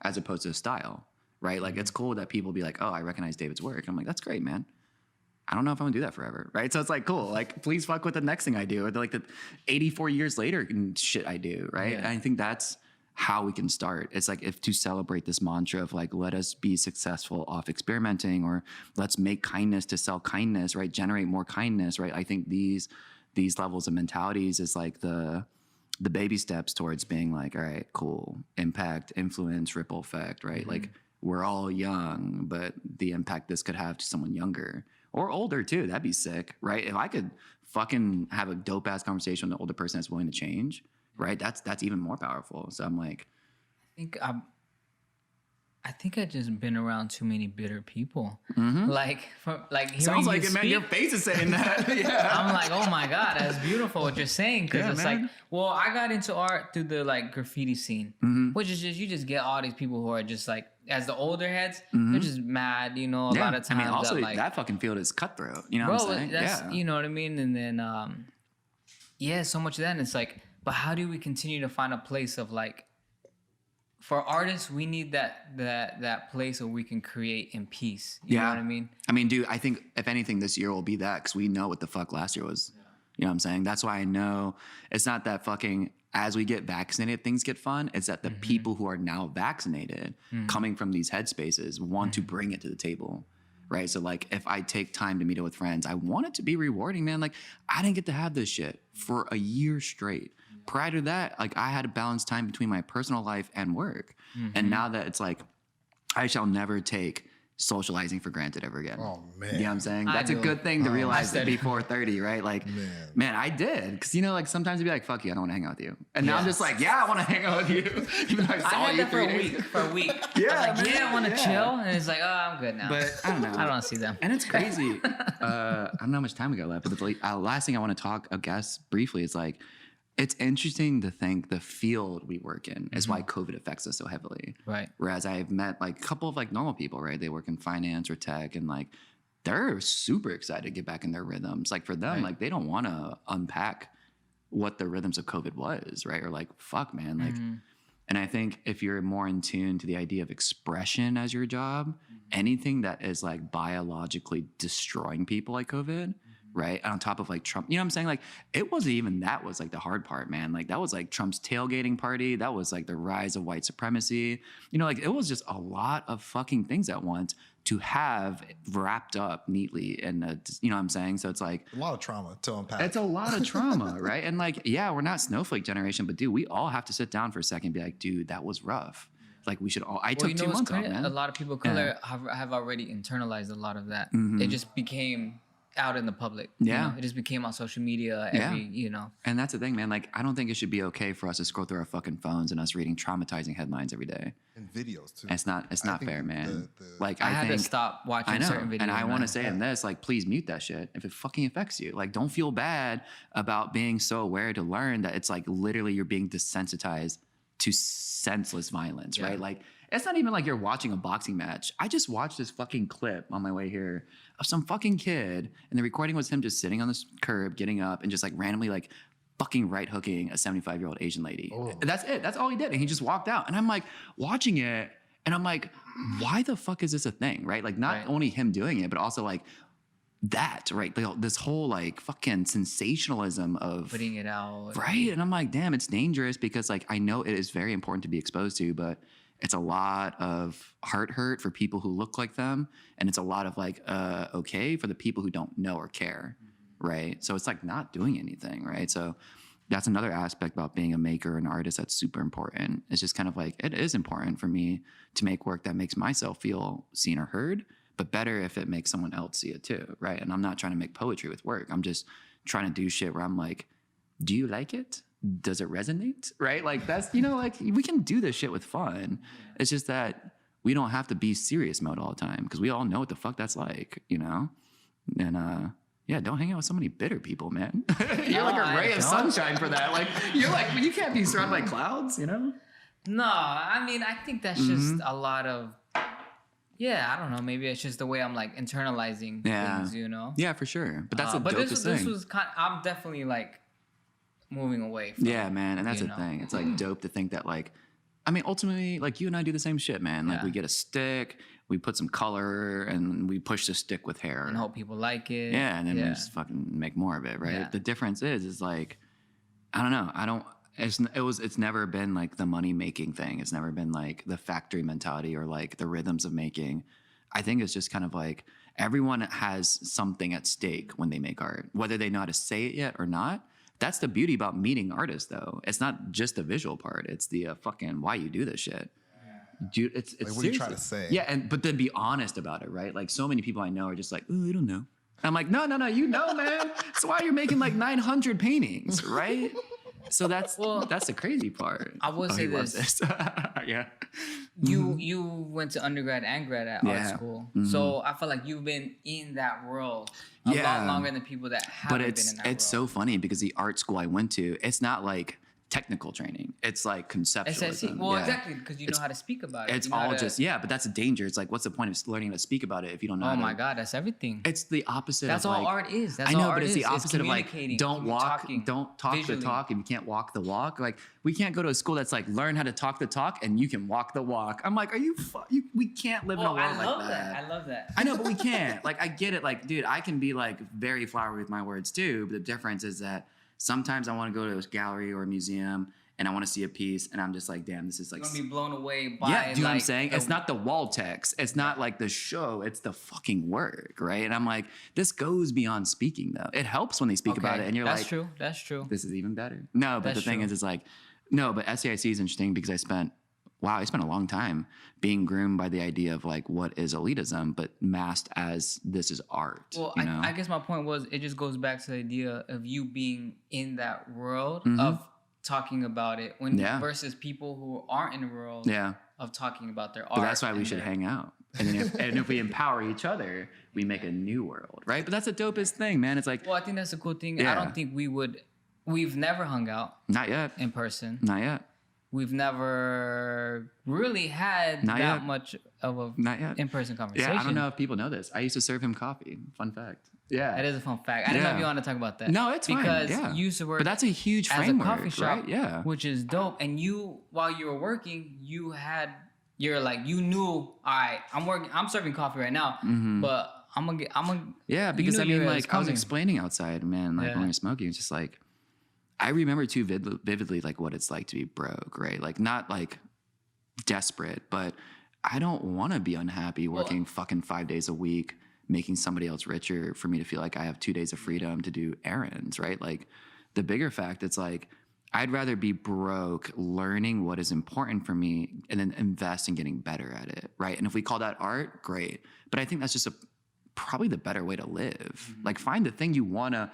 as opposed to style, right? Like it's cool that people be like, oh, I recognize David's work. I'm like, that's great, man. I don't know if I'm gonna do that forever, right? So it's like, cool. Like, please fuck with the next thing I do or like the 84 years later shit I do, right? Yeah. And I think that's how we can start. It's like if to celebrate this mantra of like, let us be successful off experimenting or let's make kindness to sell kindness, right? Generate more kindness, right? I think these levels of mentalities is like the baby steps towards being like, all right, cool, impact, influence, ripple effect, right? Like we're all young, but the impact this could have to someone younger or older too, that'd be sick, right? If I could fucking have a dope ass conversation with an older person that's willing to change, right? That's even more powerful. So I'm like, I think I just been around too many bitter people. Like sounds like it, man. Your face is saying that. Yeah. I'm like, oh my god, that's beautiful what you're saying. Because it's man. like, well, I got into art through the like graffiti scene, which is just you just get all these people who are just like, as the older heads, they're just mad. You know, a lot of times. I mean, also that fucking field is cutthroat. You know what I'm saying? That's, you know what I mean. And then, so much of that. And it's like, but how do we continue to find a place of like? For artists, we need that place where we can create in peace. You know what I mean? I mean, dude, I think if anything, this year will be that because we know what the fuck last year was. Yeah. You know what I'm saying? That's why I know it's not that fucking as we get vaccinated, things get fun. It's that the people who are now vaccinated coming from these headspaces want to bring it to the table. Right. So like if I take time to meet up with friends, I want it to be rewarding, man. Like I didn't get to have this shit for a year straight. Prior to that, like I had to balance time between my personal life and work. And now that it's like, I shall never take socializing for granted ever again. Oh, man. You know what I'm saying? That's a good thing to realize that before 30, right? Like, man, I did. Because, you know, like sometimes you'd be like, fuck you, I don't want to hang out with you. And now I'm just like, yeah, I want to hang out with you. Even though I saw had you that for a week. Yeah, I was like, I want to chill. And it's like, oh, I'm good now. But I don't know. I don't want to see them. And it's crazy. I don't know how much time we got left. But the last thing I want to talk, I guess, briefly is like, it's interesting to think the field we work in is why COVID affects us so heavily. Right. Whereas I've met like a couple of like normal people, right? They work in finance or tech and like they're super excited to get back in their rhythms. Like for them, like they don't want to unpack what the rhythms of COVID was, right? Or like, fuck, man. Like, and I think if you're more in tune to the idea of expression as your job, anything that is like biologically destroying people like COVID, right? And on top of like Trump, you know what I'm saying? Like it wasn't even that was like the hard part, man. Like that was like Trump's tailgating party. That was like the rise of white supremacy. You know, like it was just a lot of fucking things at once to have wrapped up neatly. And you know what I'm saying? So it's like a lot of trauma to unpack. It's a lot of trauma, right? And like, yeah, we're not snowflake generation, but dude, we all have to sit down for a second and be like, dude, that was rough. Like we should all, I took 2 months off, man. A lot of people of color have already internalized a lot of that. It just became out in the public. Yeah. You know? It just became on social media you know. And that's the thing, man. Like, I don't think it should be okay for us to scroll through our fucking phones and us reading traumatizing headlines every day. And videos too. It's not fair, man. I had to stop watching certain videos. And I want to say in this, like, please mute that shit if it fucking affects you. Like, don't feel bad about being so aware to learn that it's like literally you're being desensitized to senseless violence, right? Like, it's not even like you're watching a boxing match. I just watched this fucking clip on my way here of some fucking kid, and the recording was him just sitting on this curb, getting up, and just like randomly like fucking right hooking a 75-year-old Asian lady. That's it. That's all he did. And he just walked out. And I'm like watching it and I'm like, why the fuck is this a thing? Right? Like not only him doing it, but also like that, right? Like, this whole like fucking sensationalism of putting it out. Right. And I'm like, damn, it's dangerous because like, I know it is very important to be exposed to, but it's a lot of heart hurt for people who look like them. And it's a lot of like, okay for the people who don't know or care. Right. So it's like not doing anything. Right. So that's another aspect about being a maker, an artist that's super important. It's just kind of like, it is important for me to make work that makes myself feel seen or heard, but better if it makes someone else see it too. Right. And I'm not trying to make poetry with work. I'm just trying to do shit where I'm like, do you like it? Does it resonate? Right? Like that's, you know, like we can do this shit with fun. It's just that we don't have to be serious mode all the time because we all know what the fuck that's like, you know? And yeah, don't hang out with so many bitter people, man. You're like a ray of sunshine for that. Like you're like, you can't be surrounded by clouds, you know? No, I mean, I think that's just a lot of, I don't know. Maybe it's just the way I'm like internalizing things, you know? Yeah, for sure. But that's the but dopest thing. This was I'm definitely like moving away from man. And that's the thing. It's like dope to think that like, I mean, ultimately, like you and I do the same shit, man. Like we get a stick, we put some color and we push the stick with hair. And hope people like it. Yeah, and then we just fucking make more of it, right? Yeah. The difference is like, I don't know. It's never been like the money making thing. It's never been like the factory mentality or like the rhythms of making. I think it's just kind of like everyone has something at stake when they make art, whether they know how to say it yet or not. That's the beauty about meeting artists, though. It's not just the visual part. It's the fucking why you do this shit. Dude, it's like, what are you trying to say? Yeah, but then be honest about it, right? Like so many people I know are just like, oh, I don't know. I'm like, no, you know, man. That's why you're making like 900 paintings, right? So that's the crazy part. I will say this. Yeah. You went to undergrad and grad at art school. So I feel like you've been in that world a lot longer than people that haven't been in that world. It's so funny because the art school I went to, it's not like technical training. It's like conceptualism. Well, exactly, because you know how to speak about it. It's all but that's a danger. It's like, what's the point of learning how to speak about it if you don't know how to? Oh my God, that's everything. It's the opposite That's of all like, art is. I know, but it's the opposite of like, don't talk the talk if you can't walk the walk. Like, we can't go to a school that's like, learn how to talk the talk and you can walk the walk. I'm like, we can't live in a world like that. I love that. I know, but we can't. Like, I get it. Like, dude, I can be like very flowery with my words too, but the difference is that sometimes I want to go to a gallery or a museum and I want to see a piece, and I'm just like, damn, this is like... You're going to be blown away by... Yeah, do you know what I'm saying? It's not the wall text. It's not like the show. It's the fucking work, right? And I'm like, this goes beyond speaking, though. It helps when they speak about it, and you're like... That's true. This is even better. No, but the thing is, it's like... No, but SAIC is interesting because I spent a long time being groomed by the idea of like, what is elitism, but masked as this is art. Well, you know? I guess my point was, it just goes back to the idea of you being in that world of talking about it versus people who aren't in the world of talking about their art. But that's why we should hang out. And then if we empower each other, we make a new world, right? But that's the dopest thing, man. It's like... Well, I think that's a cool thing. Yeah. I don't think we've never hung out. Not yet. In person. Not yet. We've never really had much of a in-person conversation. Yeah, I don't know if people know this. I used to serve him coffee. Fun fact. Yeah. That is a fun fact. I didn't know if you want to talk about that. No, it's fine. Because you used to work but that's a huge framework, as a coffee shop, right? Yeah. Which is dope. And while you were working, you knew, all right, I'm serving coffee right now, but I'm gonna yeah, because I mean, like I was explaining outside, man, like when we were smoking, it's just like I remember too vividly like what it's like to be broke, right? Like not like desperate, but I don't want to be unhappy working fucking 5 days a week, making somebody else richer for me to feel like I have 2 days of freedom to do errands, right? Like the bigger fact, it's like I'd rather be broke learning what is important for me and then invest in getting better at it, right? And if we call that art, great. But I think that's just probably the better way to live. Like find the thing you wanna,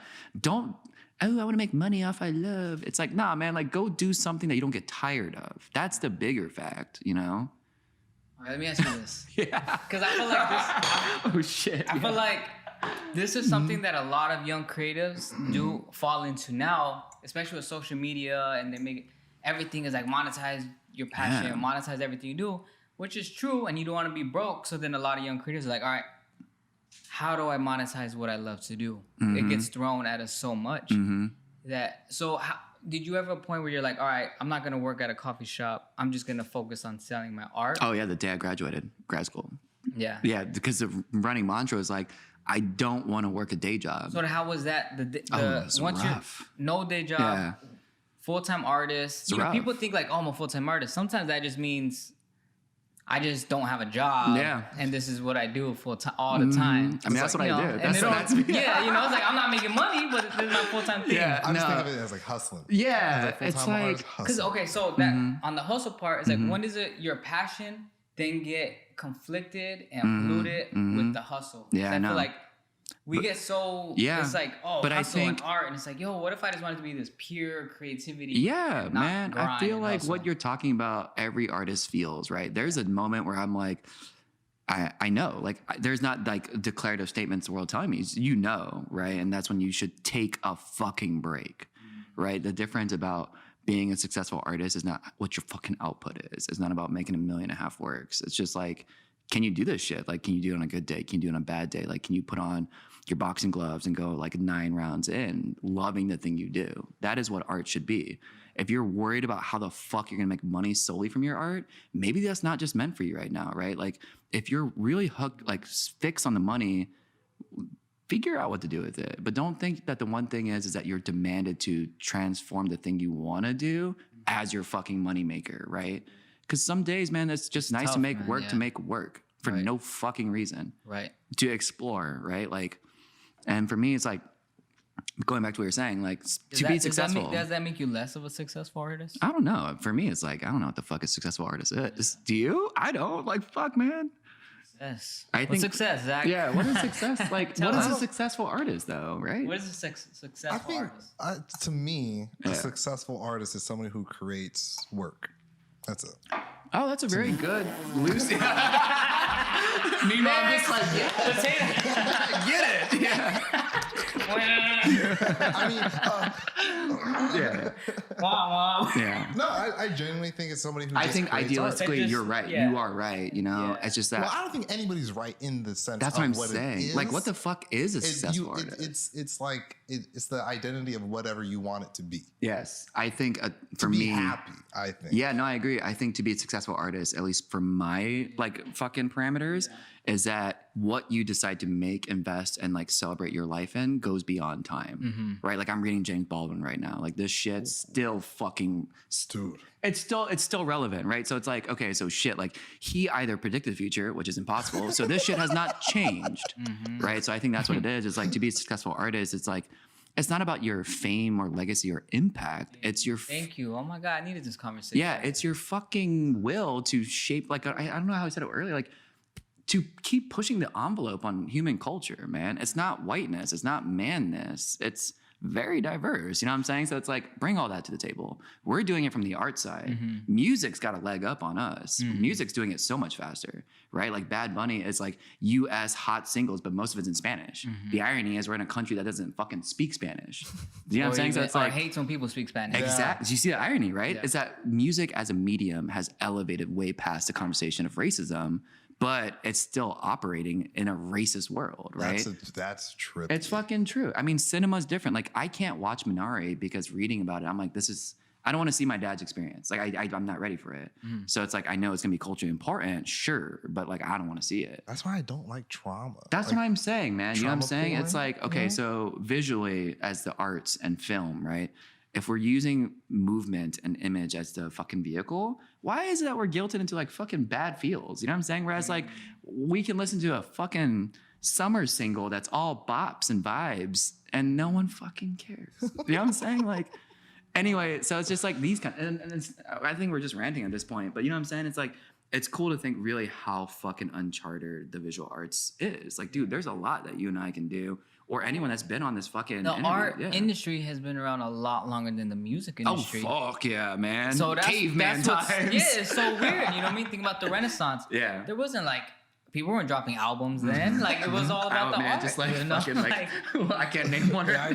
I want to make money off I love. It's like, nah, man, like go do something that you don't get tired of. That's the bigger fact, you know? All right, let me ask you this. Because I feel like this... Oh, shit. I feel like this is something that a lot of young creatives do fall into now, especially with social media, and they make everything is like monetize your passion, monetize everything you do, which is true, and you don't want to be broke. So then a lot of young creatives are like, all right, how do I monetize what I love to do? It gets thrown at us so much. that. So how, did you ever a point where you're like, all right, I'm not gonna work at a coffee shop. I'm just gonna focus on selling my art. Oh yeah, the day I graduated grad school. Yeah. Yeah, because the running mantra is like, I don't want to work a day job. So how was that? It's Once rough. you're no day job, Yeah. full-time artist. It's rough. People think like, oh, I'm a full-time artist. Sometimes that just means I just don't have a job. Yeah. And this is what I do full time all the time. I mean, that's what I do. And That's me. Yeah, it's like I'm not making money, but this is my full-time thing. Yeah. I just No. think of it as like hustling. Yeah, As a it's full-time like artist, Because hustling. so that on the hustle part, it's like when does it your passion then get conflicted and polluted with the hustle? 'Cause Yeah, I I know. feel like we get so it's like but I hustle and think- art, and it's like what if I just wanted to be this pure creativity? Yeah, and not man. I grind feel and like hustle? what you're talking about, every artist feels, right? There's a moment where I'm like, I know, like, there's not like declarative statements the world telling me, you know, right? And that's when you should take a fucking break, right? The difference about being a successful artist is not what your fucking output is. It's not about making $1.5 million works. It's just like, can you do this shit? Like, can you do it on a good day? Can you do it on a bad day? Like, can you put on your boxing gloves and go like 9 rounds in, loving the thing you do? That is what art should be. If you're worried about how the fuck you're gonna make money solely from your art, maybe that's not just meant for you right now, right? Like, if you're really hooked, like fixed on the money, figure out what to do with it. But don't think that the one thing is that you're demanded to transform the thing you want to do as your fucking moneymaker, right? Because some days, man, it's just nice to tough, make man, work yeah. to make work for Right. no fucking reason, Right. to explore, right? Like, and for me, it's like going back to what you're saying, like to be successful. Does that make you less of a successful artist? I don't know. For me, it's like I don't know what the fuck a successful artist is. Do you? I don't. Like, fuck, man. Yes. I What's think success, Zach? Yeah. What is success? Like, Tell what is us. a successful artist, though? Right? What is a successful I think, artist? to me, Yeah. a successful artist is somebody who creates work. That's it. Oh, that's a very good Lucy. Meanwhile, I'm just like, yeah, get it. Yeah. I mean, Yeah. Wow. Yeah. no, I genuinely think it's somebody who I just think creates art. idealistically, It just- you're right. yeah. You are right. You know, Yeah. it's just that. Well, I don't think anybody's right in the sense That's of what I'm what saying. it is. Like, what the fuck is a successful artist? It's like it's the identity of whatever you want it to be. Yes, I think for To be me, happy, I think. yeah, no, I agree. I think to be a successful artist, at least for my like fucking parameters, is that what you decide to make, invest, and like celebrate your life in goes beyond time, right? Like I'm reading James Baldwin right now. Like this shit's still fucking, Dude. it's still relevant, right? So it's like, okay, so shit, like he either predicted the future, which is impossible. So this shit has not changed, right? So I think that's what it is. It's like to be a successful artist, it's like, it's not about your fame or legacy or impact. It's your Thank you. Oh my God, I needed this conversation. yeah, it's your fucking will to shape, like, I don't know how I said it earlier, like, to keep pushing the envelope on human culture, man. It's not whiteness. It's not manness. It's very diverse. You know what I'm saying? So it's like, bring all that to the table. We're doing it from the art side. Music's got a leg up on us. Music's doing it so much faster, right? Like Bad Bunny is like US hot singles, but most of it's in Spanish. The irony is we're in a country that doesn't fucking speak Spanish. You know what I'm saying? So it's like, hates when people speak Spanish. exactly. Do you see the irony, right? Yeah. Is that music as a medium has elevated way past the conversation of racism, but it's still operating in a racist world, right? That's trippy. It's fucking true. I mean, cinema's different. Like, I can't watch Minari because reading about it, I'm like, I don't want to see my dad's experience. Like, I'm not ready for it. So it's like, I know it's going to be culturally important, sure, but like, I don't want to see it. That's why I don't like trauma. That's Like, what I'm saying, man. You know what I'm trauma saying? It's porn, like, okay, so visually as the arts and film, right? If we're using movement and image as the fucking vehicle, why is it that we're guilted into like fucking bad feels? You know what I'm saying? Whereas like we can listen to a fucking summer single that's all bops and vibes and no one fucking cares. You know what I'm saying? Like, anyway, so it's just like these kind and it's, I think we're just ranting at this point, but you know what I'm saying? It's like, it's cool to think really how fucking uncharted the visual arts is. Like, dude, there's a lot that you and I can do, or anyone that's been on this fucking The interview. art Yeah. industry has been around a lot longer than the music industry. Oh fuck yeah, man! So Caveman what's- times. Yeah, it's so weird. You know what I mean? Think about the Renaissance. Yeah. There wasn't like people weren't dropping albums then. Like it was all about Oh, the man, art. just like you know? fucking like I can't name one. Yeah, I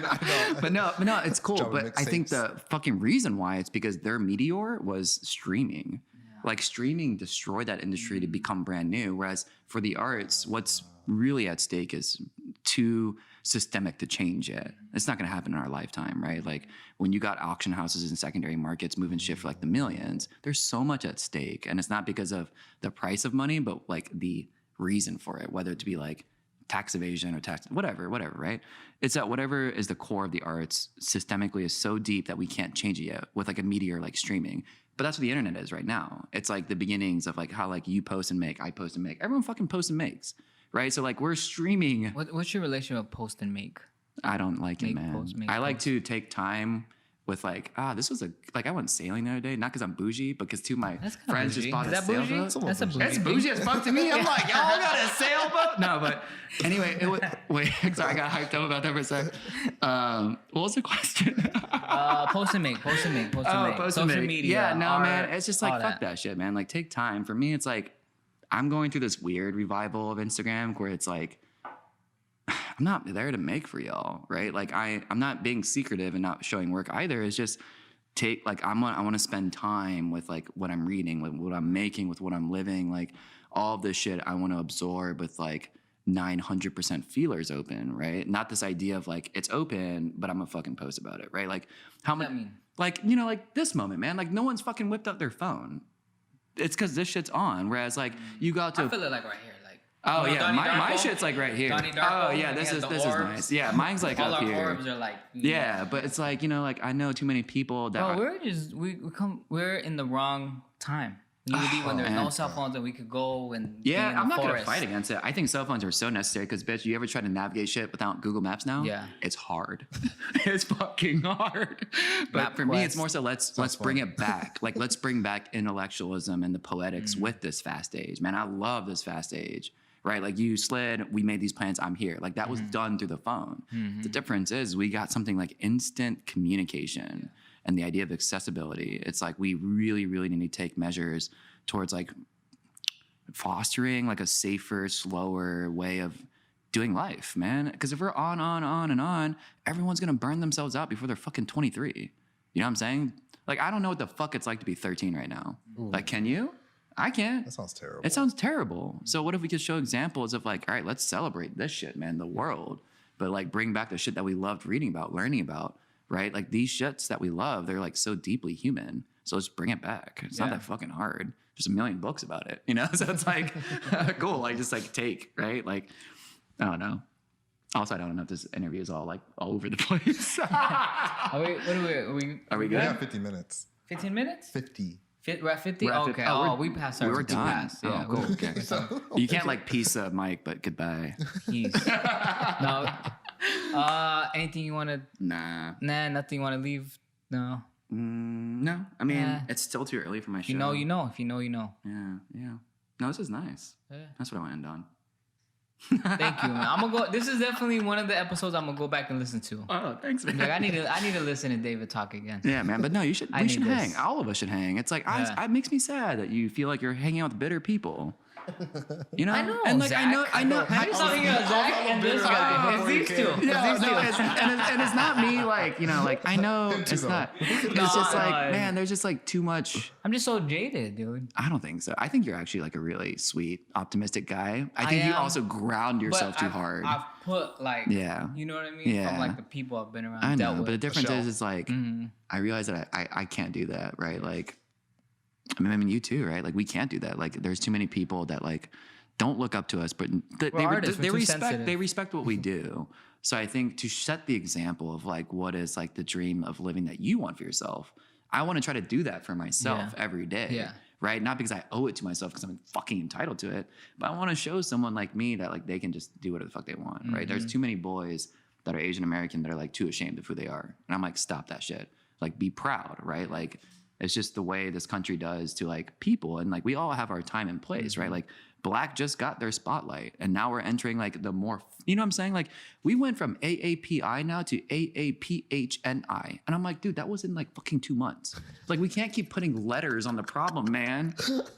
know. but no, it's cool. Dropping But I think the fucking reason why it's because their meteor was streaming. Like streaming destroyed that industry to become brand new. Whereas for the arts, what's really at stake is two systemic to change yet. It's not going to happen in our lifetime, right? Like when you got auction houses and secondary markets moving shit for like the millions, there's so much at stake. And it's not because of the price of money, but like the reason for it, whether it to be like tax evasion or tax, whatever, right? It's that whatever is the core of the arts systemically is so deep that we can't change it yet with like a meteor like streaming. But that's what the internet is right now. It's like the beginnings of like how like you post and make, I post and make. Everyone fucking posts and makes, right? So like we're streaming. What's your relation with post and make? I don't like it, man. I like to take time with like, this was I went sailing the other day, not because I'm bougie, but because two of my friends just bought a sailboat. That's a bougie. That's bougie as fuck to me. I'm like, y'all got a sailboat? No, but anyway, wait, sorry, I got hyped up about that for a sec. What was the question? Post and make. Social media. Yeah, no, art, man, it's just like, fuck that shit, man. Like, take time. For me, it's like, I'm going through this weird revival of Instagram where it's like, I'm not there to make for y'all, right? Like I'm not being secretive and not showing work either. It's just I want to spend time with like what I'm reading, with what I'm making, with what I'm living, like all of this shit I want to absorb with like 900% feelers open, right? Not this idea of like it's open, but I'm gonna fucking post about it, right? Like how much, like like this moment, man. Like no one's fucking whipped out their phone. It's because this shit's on. Whereas like you got to, I feel it like right here. Oh yeah, my shit's like right here. Oh yeah, this is nice. Yeah, mine's like all up our here. orbs are like yeah, but it's like like I know too many people that. Bro, we're in the wrong time. Need to be when there's no cell phones and we could go and yeah, I'm not gonna fight against it. I think cell phones are so necessary because bitch, you ever try to navigate shit without Google Maps now? Yeah, it's hard. It's fucking hard. But for me, it's more so let's bring it back. Like let's bring back intellectualism and the poetics with this fast age. Man, I love this fast age. Right, like you slid, we made these plans, I'm here. Like that was done through the phone. The difference is we got something like instant communication and the idea of accessibility. It's like we really, really need to take measures towards like fostering like a safer, slower way of doing life, man. Because if we're on and on, everyone's gonna burn themselves out before they're fucking 23. You know what I'm saying? Like I don't know what the fuck it's like to be 13 right now. Ooh. Like, can you? I can't. That sounds terrible. It sounds terrible. So what if we could show examples of like, all right, let's celebrate this shit, man, the world, but like bring back the shit that we loved reading about, learning about, right? Like these shits that we love, they're like so deeply human. So let's bring it back. It's not that fucking hard. There's a million books about it, So it's like, cool. Like just like take, right? Like, I don't know. Also, I don't know if this interview is all like all over the place. Are we good? We have 50 minutes. 15 minutes? 50. We're at 50? Okay. We passed our time. Yeah, cool. Okay. You can't like peace up, Mike, but goodbye. Peace. No. Anything you want to? Nah, nothing you want to leave? No. No. I mean, it's still too early for my show. You know. If you know, you know. Yeah. No, this is nice. Yeah. That's what I want to end on. Thank you, man. I'm gonna go. This is definitely one of the episodes I'm gonna go back and listen to. Oh, thanks, man. Like, I need to listen to David talk again. Yeah, man. But no, you should. We should hang. All of us should hang. It's like it makes me sad that you feel like you're hanging out with bitter people. You know, I know, and like Zach. I know. I'm just talking about Zach and this guy. It's these two. And it's not me. Like like I know it's not. It's just like man, there's just like too much. I'm just so jaded, dude. I don't think so. I think you're actually like a really sweet, optimistic guy. I think you also ground yourself too hard. I've put like you know what I mean? Yeah. From like the people I've been around. I know, but the difference is like I realize that I can't do that, right? Like. I mean, you too, right? Like, we can't do that. Like, there's too many people that like don't look up to us, but they respect what we do. So I think to set the example of like what is like the dream of living that you want for yourself, I want to try to do that for myself every day. Yeah. Right? Not because I owe it to myself because I'm fucking entitled to it, but I want to show someone like me that like they can just do whatever the fuck they want. Right? There's too many boys that are Asian American that are like too ashamed of who they are, and I'm like, stop that shit. Like, be proud, right? Like. It's just the way this country does to like people. And like, we all have our time and place, right? Like Black just got their spotlight and now we're entering like the more, you know what I'm saying? Like we went from AAPI now to AAPHNI. And I'm like, dude, that was in like fucking 2 months. Like we can't keep putting letters on the problem, man.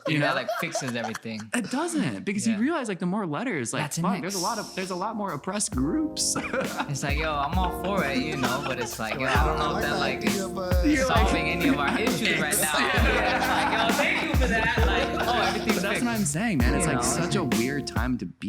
You know, that like fixes everything. It doesn't, because you realize like the more letters, like fuck, there's a lot more oppressed groups. It's like, yo, I'm all for it, but it's like, yo, I don't know if that like is solving any of our issues right now. It's like, yo, thank you for that. Like, everything's That's what I'm saying, man. It's like such a weird time to be